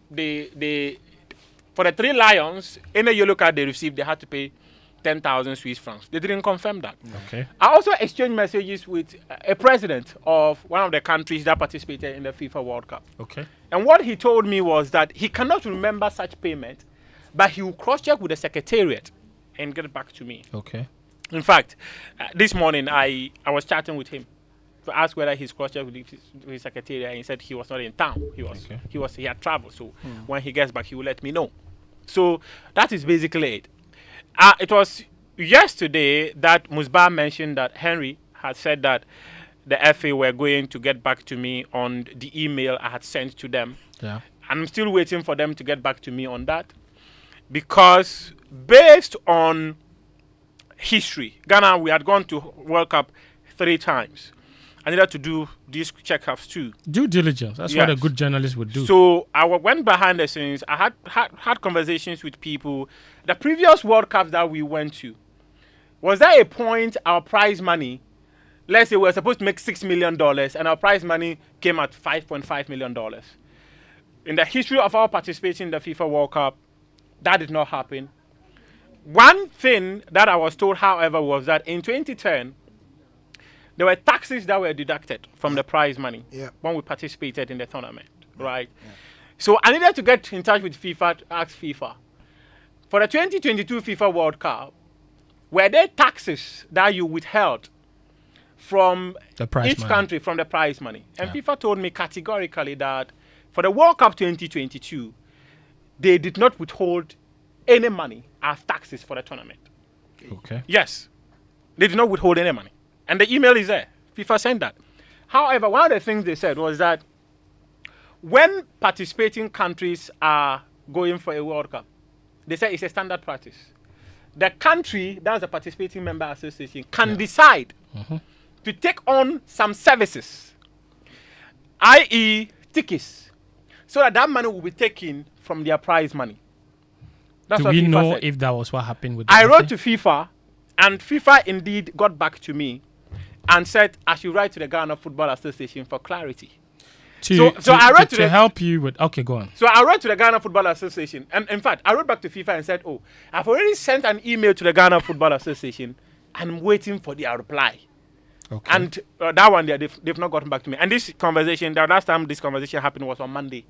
for the 3 Lions, any yellow card they received, they had to pay 10,000 Swiss francs. They didn't confirm that. Okay. I also exchanged messages with a president of one of the countries that participated in the FIFA World Cup. Okay. And what he told me was that he cannot remember such payment, but he will cross-check with the secretariat and get back to me. Okay. In fact, this morning I was chatting with him to ask whether he's cross-checked with his secretariat, and he said he was not in town. He had traveled, so when he gets back, he will let me know. So that is basically it. It was yesterday that Musba mentioned that Henry had said that the FA were going to get back to me on the email I had sent to them. Yeah. And I'm still waiting for them to get back to me on that. Because based on history, Ghana, we had gone to World Cup 3 times. I needed to do these checkups too. Due diligence. That's what a good journalist would do. So I went behind the scenes. I had conversations with people. The previous World Cups that we went to, was there a point our prize money, let's say we were supposed to make $6 million and our prize money came at $5.5 million. In the history of our participation in the FIFA World Cup, that did not happen. One thing that I was told, however, was that in 2010, there were taxes that were deducted from the prize money when we participated in the tournament, right? Yeah. So I needed to get in touch with FIFA to ask FIFA. For the 2022 FIFA World Cup, were there taxes that you withheld from each country from the prize money? And FIFA told me categorically that for the World Cup 2022, they did not withhold any money as taxes for the tournament. Okay. Yes. They did not withhold any money. And the email is there. FIFA sent that. However, one of the things they said was that when participating countries are going for a World Cup, they say it's a standard practice. The country, that's the participating member association, can decide to take on some services, i.e. tickets, so that money will be taken from their prize money. That's Do what we FIFA know said. if that was what happened with the I FA? wrote to FIFA, and FIFA indeed got back to me and said I should write to the Ghana Football Association for clarity. To help you with... Okay, go on. So I wrote to the Ghana Football Association, and in fact, I wrote back to FIFA and said, "Oh, I've already sent an email to the Ghana Football Association, and I'm waiting for their reply." Okay. And that one, they've not gotten back to me. And this conversation, the last time this conversation happened was on Monday.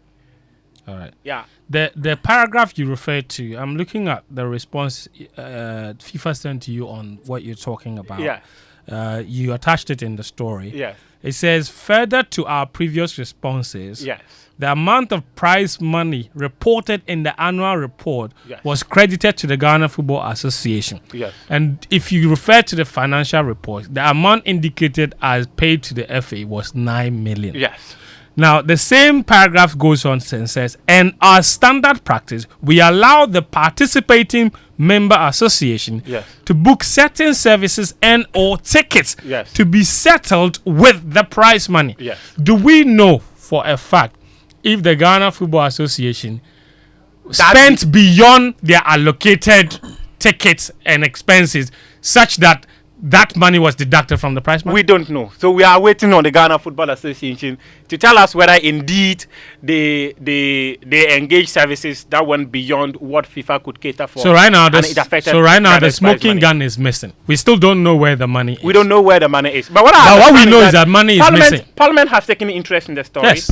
All right. Yeah. The paragraph you referred to, I'm looking at the response FIFA sent to you on what you're talking about. Yeah. You attached it in the story. Yes. It says, further to our previous responses, Yes. the amount of prize money reported in the annual report Yes. was credited to the Ghana Football Association. Yes. And if you refer to the financial report, the amount indicated as paid to the FA was 9 million. Yes. Now, the same paragraph goes on and says, and our standard practice, we allow the participating member association Yes. to book certain services and or tickets Yes. to be settled with the prize money. Yes. Do we know for a fact if the Ghana Football Association spent beyond their allocated tickets and expenses such that that money was deducted from the prize money? We don't know. So we are waiting on the Ghana Football Association to tell us whether indeed they engage services that went beyond what FIFA could cater for. So right now, and it affected the Ghana's prize smoking money. gun is missing. We still don't know where the money is. We don't know where the money is. But what we know is that money is missing. Parliament has taken interest in the story. Yes.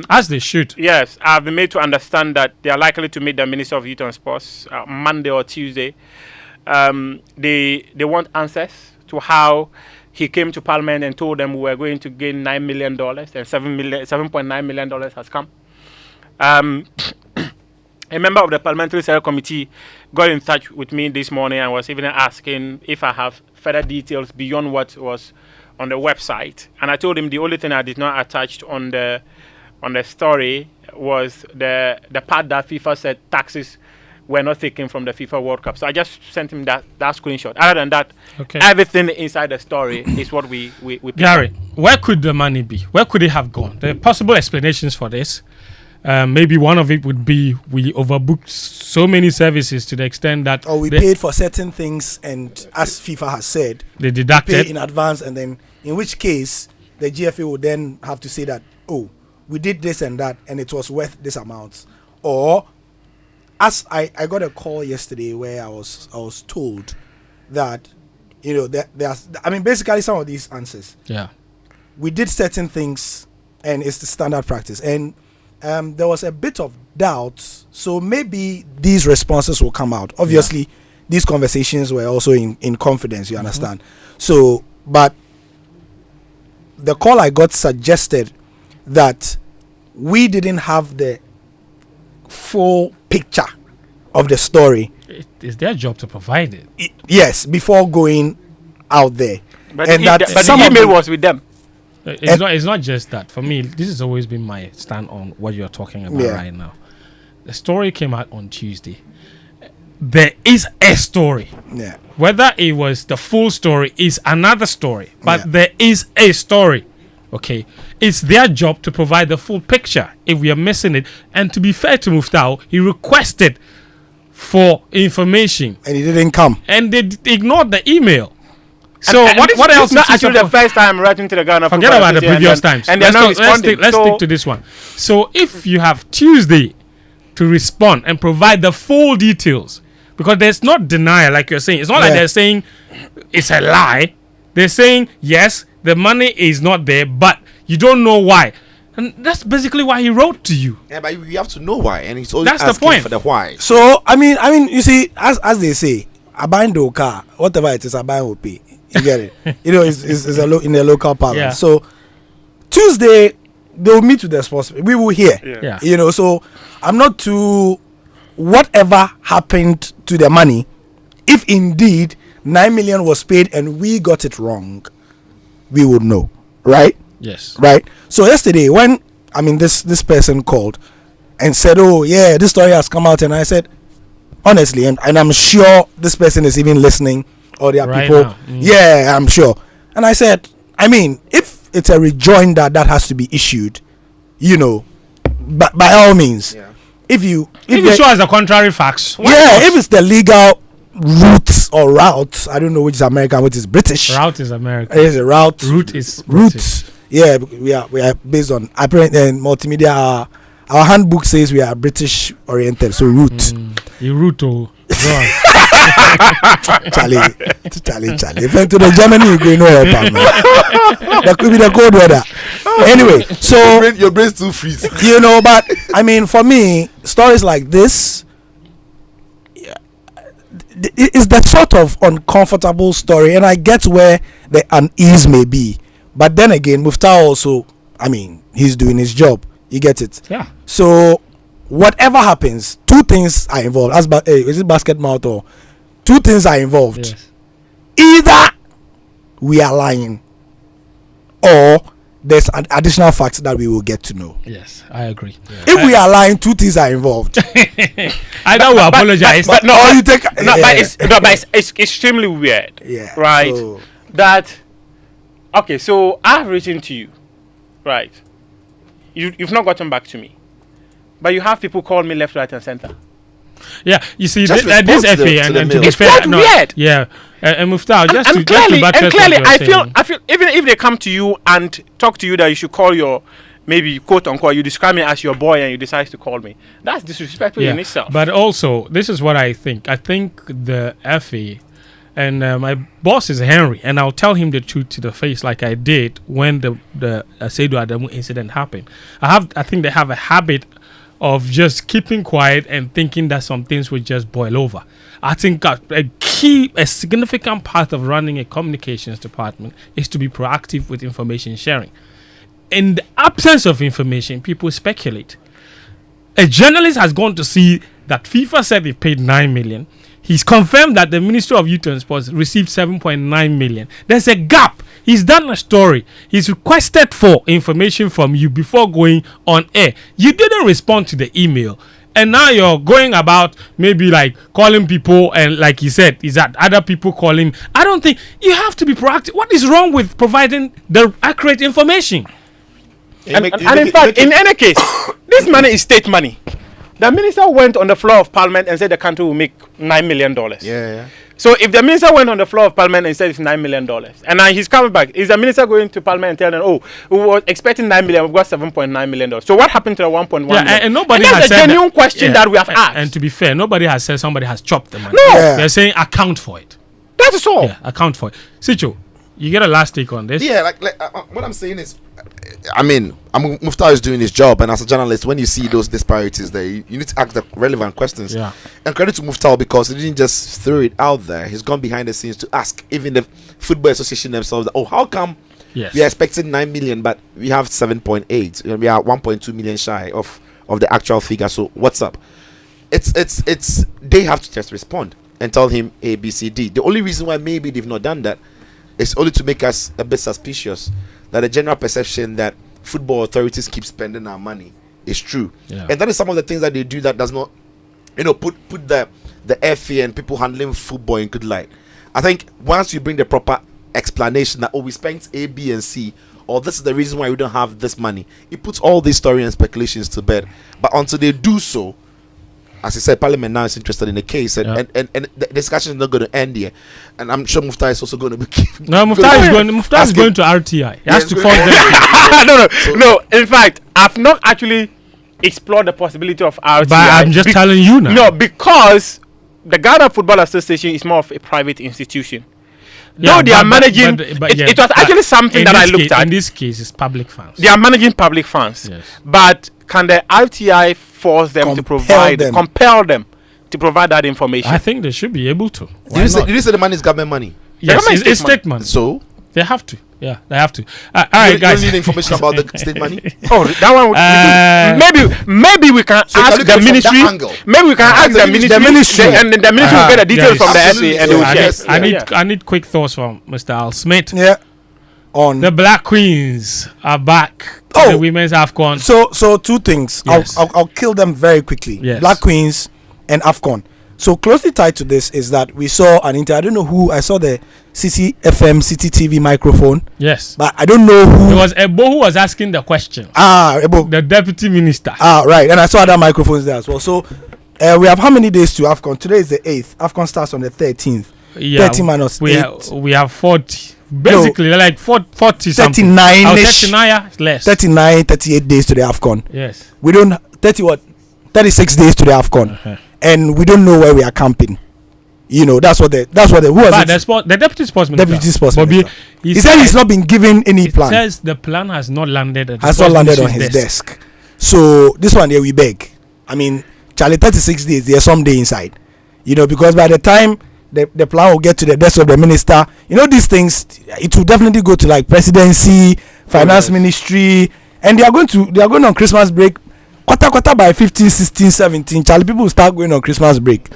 As they should. Yes, I've been made to understand that they are likely to meet the Minister of Youth and Sports Monday or Tuesday. They want answers to how he came to Parliament and told them we were going to gain $9 million and $7.9 million has come. A member of the Parliamentary Select Committee got in touch with me this morning and was even asking if I have further details beyond what was on the website. And I told him the only thing I did not attach on the story was the part that FIFA said taxes were not taken from the FIFA World Cup. So I just sent him that screenshot. Other than that, everything inside the story is what we Gary, where could the money be? Where could it have gone? There are possible explanations for this. Maybe one of it would be we overbooked so many services to the extent that... Or we paid for certain things, and as FIFA has said, they deducted pay in advance, and then in which case the GFA would then have to say that, oh, we did this and that, and it was worth this amount. Or, as I got a call yesterday where I was told that, you know, there's, I mean, basically some of these answers. Yeah. We did certain things, and it's the standard practice. And there was a bit of doubt, so maybe these responses will come out. Obviously, these conversations were also in confidence, you understand. So, but the call I got suggested that we didn't have the full picture of the story. It's their job to provide it. Yes, before going out there. But the email was with them. It's not just that. For me, this has always been my stand on what you're talking about right now. The story came out on Tuesday. There is a story. Yeah. Whether it was the full story is another story. But there is a story. Okay. It's their job to provide the full picture if we are missing it. And to be fair to Muftawu, he requested for information. And he didn't come. And they ignored the email. So what else? It's not actually the first time writing to the Ghana. Forget about the previous times. And they're not responding. Let's stick to this one. So if you have Tuesday to respond and provide the full details, because there's not denial like you're saying. It's not like they're saying it's a lie. They're saying yes, the money is not there, but you don't know why. And that's basically why he wrote to you. Yeah, but you have to know why, and he's always that's the asking point for the why. So I mean, you see, as they say, Aban do car, whatever it is, Aban will pay. You get it? It's in a local parlance. Yeah. So Tuesday they'll meet with the sports. We will hear. Yeah. So I'm not too. Whatever happened to the money, if indeed 9 million was paid and we got it wrong, we would know, right? Yes. Right. So yesterday, when this person called and said, "Oh yeah, this story has come out," and I said, honestly, and I'm sure this person is even listening, or there are Right people. now. Yeah, I'm sure. And I said, if it's a rejoinder that has to be issued, by all means, if you show us the contrary facts. if it's the legal route or route, I don't know which is American, which is British. Route is American. It is a route. Route is route. British. Yeah, we are based on apparent and multimedia. Our handbook says we are British oriented, so route. You route to Charlie. Fentuo to Germany, you go no help, man. That could be the cold weather. Anyway, so your brain's too freeze. But for me, stories like this, it's the sort of uncomfortable story, and I get where the unease may be. But then again, Muftawu also, he's doing his job. You get it? Yeah. So whatever happens, two things are involved. Is it basket mouth or two things are involved? Yes. Either we are lying, or there's an additional facts that we will get to know. Yes, I agree. Yeah. If we are lying, two things are involved. Either we apologize, but it's extremely weird. Yeah. Right. So I've written to you, right? You've not gotten back to me, but you have people call me left, right, and center. Yeah, you see, Just this FA and to be fair, quite weird. Yeah, and Muftawu, just to clearly, buttress clearly, what I you're saying. feel even if they come to you and talk to you that you should call your maybe quote unquote, you describe me as your boy and you decide to call me. That's disrespectful in itself. But also, this is what I think. I think the FA and my boss is Henry, and I'll tell him the truth to the face, like I did when the Seydou Adamu incident happened. I think they have a habit of just keeping quiet and thinking that some things will just boil over. I think a significant part of running a communications department is to be proactive with information sharing. In the absence of information, people speculate. A journalist has gone to see that FIFA said they paid 9 million. He's confirmed that the Ministry of Youth and Sports received 7.9 million. There's a gap. He's done a story. He's requested for information from you before going on air. You didn't respond to the email. And now you're going about maybe like calling people, and like he said, is that other people calling. I don't think you have to be proactive. What is wrong with providing the accurate information? And in fact, in any case, this money is state money. The minister went on the floor of parliament and said the country will make $9 million. Yeah. So if the minister went on the floor of parliament and said it's $9 million, and now he's coming back, is the minister going to parliament and telling them, oh, we were expecting 9 million, we've got $7.9 million. So what happened to the 1.1 million? And nobody and has that's a genuine question that we have asked. And to be fair, nobody has said somebody has chopped the money. No. They're saying account for it. That is all. Yeah, account for it. Sitso, you get a last take on this? Yeah, what I'm saying is, Muftawu is doing his job, and as a journalist, when you see those disparities there, you need to ask the relevant questions. Yeah. And credit to Muftawu, because he didn't just throw it out there. He's gone behind the scenes to ask even the Football Association themselves, how come we are expecting 9 million, but we have 7.8? We are 1.2 million shy of the actual figure. So what's up? It's they have to just respond and tell him A, B, C, D. The only reason why maybe they've not done that is only to make us a bit suspicious that the general perception that football authorities keep spending our money is true. Yeah. And that is some of the things that they do that does not, put the FA and people handling football in good light. I think once you bring the proper explanation that, we spent A, B, and C, or this is the reason why we don't have this money, it puts all these stories and speculations to bed. But until they do so, as I said, Parliament now is interested in the case, and the discussion is not going to end here. And I'm sure Muftawu is also going to be. No, Muftawu is going to RTI. He has to call them. No. In fact, I've not actually explored the possibility of RTI. But I'm just telling you now. No, because the Ghana Football Association is more of a private institution. Yeah, they are managing. It was actually something that I looked at. In this case, it's public funds. They are managing public funds. Yes. But can the RTI force them to provide, compel them to provide that information? I think they should be able to. Did you say the money is government money? Yes, it's state money. So they have to. Yeah, they have to. All right, guys. You don't need information about the state money. Oh, that one. Maybe we can ask the ministry. Maybe we can ask the ministry, and the ministry will get the details from the SA, and they will share. I need quick thoughts from Mr. Al Smith. Yeah. On the Black Queens are back. Oh, the women's AFCON. So two things. Yes. I'll kill them very quickly. Yes. Black Queens and AFCON. So closely tied to this is that we saw an interview. I don't know who. I saw the CCFM City TV microphone. Yes. But I don't know who. It was Ebo who was asking the question. Ebo. The deputy minister. Right. And I saw other microphones there as well. So we have how many days to AFCON? Today is the 8th. AFCON starts on the 13th. Yeah. 30 minus 8. We have 40. Basically, like 40 something. 39-ish. 39 less. 39, 38 days to the AFCON. Yes. We don't 36 days to the AFCON. And we don't know where we are camping. That's what the who was the deputy sports minister. Deputy sports minister. He said he's not been given any plan. He says the plan has not landed on his desk. So this one there we beg. I mean, Charlie, 36 days, there's some day inside. Because by the time the plan will get to the desk of the minister, these things, it will definitely go to like presidency, finance ministry, and they are going on Christmas break. Quarter by 15, 16, 17, Charlie, people will start going on Christmas break.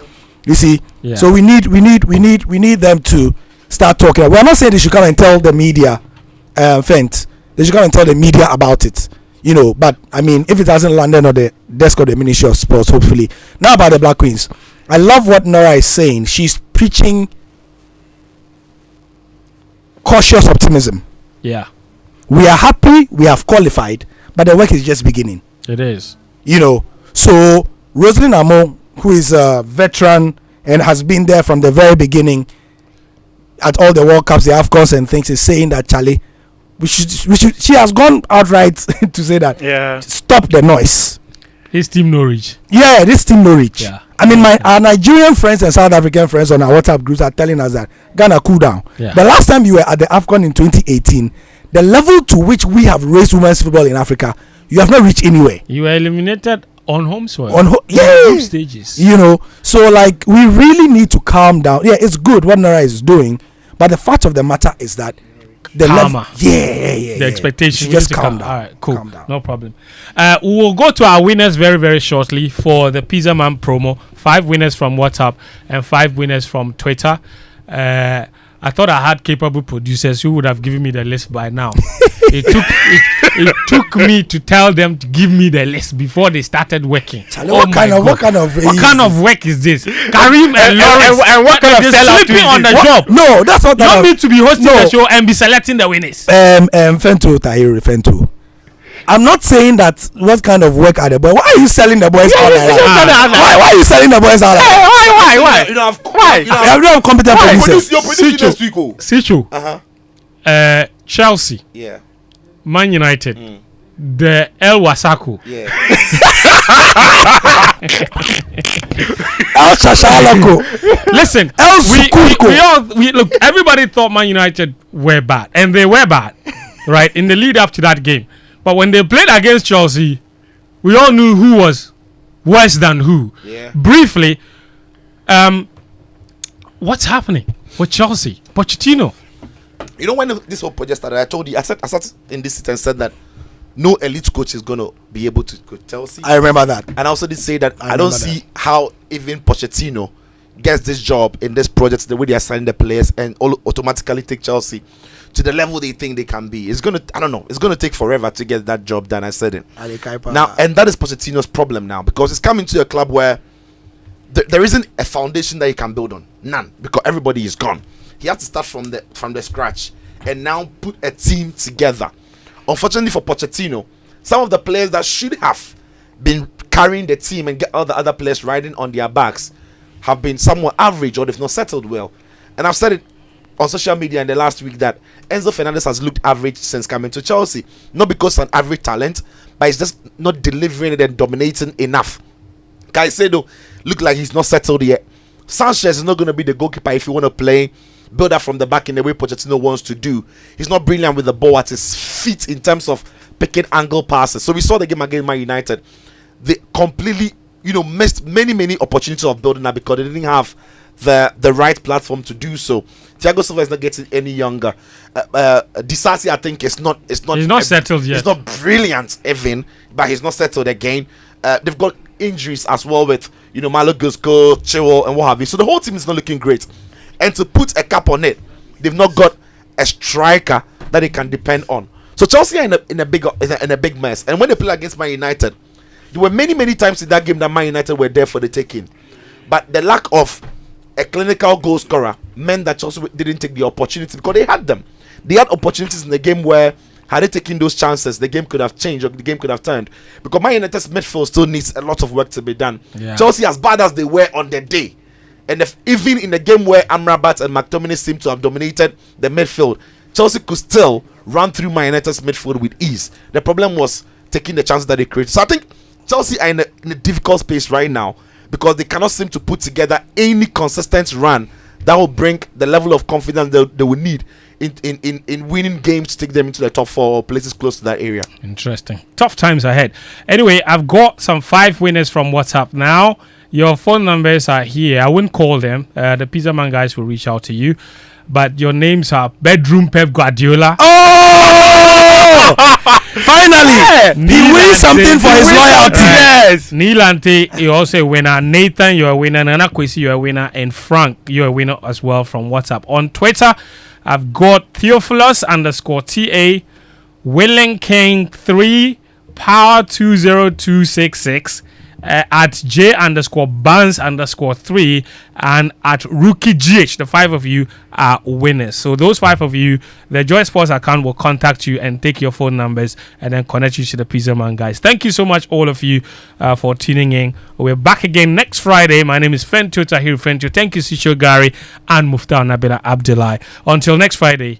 You see, so we need them to start talking. We're not saying they should come and tell the media, Fent. They should come and tell the media about it. But I mean, if it hasn't landed on the desk of the Ministry of Sports, hopefully. Now about the Black Queens, I love what Nora is saying. She's preaching cautious optimism. Yeah, we are happy, we have qualified, but the work is just beginning. It is. So Rosalind Amo, who is a veteran and has been there from the very beginning at all the World Cups, the AFCONs and things, is saying that Charlie, we should. She has gone outright to say that. Yeah. Stop the noise. This team Norwich. Yeah, this team Norwich. Yeah. I mean, our Nigerian friends and South African friends on our WhatsApp groups are telling us that Ghana cool down. Yeah. The last time you were at the AFCON in 2018, the level to which we have raised women's football in Africa, you have not reached anywhere. You were eliminated on home soil. Group stages. So like we really need to calm down. Yeah, it's good what Nora is doing, but the fact of the matter is that the level, the expectation. Just calm down. All right, cool. No problem. We will go to our winners very, very shortly for the Pizza Man promo. 5 winners from WhatsApp and 5 winners from Twitter. I thought I had capable producers who would have given me the list by now. It took me to tell them to give me the list before they started working. What kind of work is this? Karim and Lawrence and what kind of sellout sleeping on the job? No, that's not. You want me to be hosting the show and be selecting the winners? Fentuo, Tahiru, Fentuo. I'm not saying that what kind of work are the boys. Why are you selling the boys out like that? Why are you selling the boys out like that? Why? You don't have competent producers. Your prediction next week. Sicho. Chelsea. Yeah. Man United. The El Wasako. Yeah. El Shashalako. Listen, we look. Everybody thought Man United were bad, and they were bad, right? In the lead up to that game, but when they played against Chelsea, we all knew who was worse than who. Yeah. Briefly, what's happening with Chelsea? Pochettino. When this whole project started, I told you, I sat in this seat and said that no elite coach is going to be able to coach Chelsea. I remember that. And I also did say that I don't see how even Pochettino gets this job in this project, the way they are signing the players and automatically take Chelsea to the level they think they can be. It's going to take forever to get that job done, I said it. Now, and that is Pochettino's problem now, because it's coming to a club where there isn't a foundation that he can build on. None. Because everybody is gone. He has to start from the scratch and now put a team together. Unfortunately for Pochettino, some of the players that should have been carrying the team and get all the other players riding on their backs have been somewhat average, or they've not settled well. And I've said it on social media in the last week that Enzo Fernandez has looked average since coming to Chelsea. Not because of an average talent, but he's just not delivering it and dominating enough. Caicedo look like he's not settled yet. Sanchez is not going to be the goalkeeper if you want to play build up from the back in the way Pochettino wants to do. He's not brilliant with the ball at his feet in terms of picking angle passes. So we saw the game against Man United. They completely missed many opportunities of building that because they didn't have the right platform to do so. Thiago Silva is not getting any younger. Disasi, I think, is not. He's not settled yet. He's not brilliant, even, but he's not settled again. They've got injuries as well with Malo Gusko, Chilwell, and what have you. So the whole team is not looking great. And to put a cap on it, they've not got a striker that they can depend on. So Chelsea are in a big mess. And when they play against Man United, there were many times in that game that Man United were there for the taking. But the lack of a clinical goal scorer meant that Chelsea didn't take the opportunity because they had them. They had opportunities in the game where, had they taken those chances, the game could have changed or the game could have turned. Because Man United's midfield still needs a lot of work to be done. Yeah. Chelsea, as bad as they were on the day, and even in the game where Amrabat and McTominay seemed to have dominated the midfield, Chelsea could still run through Man United's midfield with ease. The problem was taking the chances that they created. So I think Chelsea are in a difficult space right now because they cannot seem to put together any consistent run that will bring the level of confidence they will need in winning games to take them into the top 4 or places close to that area. Interesting. Tough times ahead. Anyway, I've got some 5 winners from WhatsApp now. Your phone numbers are here. I wouldn't call them. The Pizza Man guys will reach out to you. But your names are Bedroom Pep Guardiola. Oh! Finally! He wins something for his loyalty. Yes. Neil Ante, you're also a winner. Nathan, you're a winner. Nana Kwesi, you're a winner. And Frank, you're a winner as well from WhatsApp. On Twitter, I've got Theophilus _TA, Willing King 3, Power 20266. At J _Barnes _3 and at Rookie GH. The 5 of you are winners. So those 5 of you, the Joy Sports account will contact you and take your phone numbers and then connect you to the Pizza Man guys. Thank you so much, all of you, for tuning in. We're back again next Friday. My name is Fentuo Tahiru Fentuo. Thank you, Sisho Gary and Muftawu Nabila Abdullahi. Until next Friday.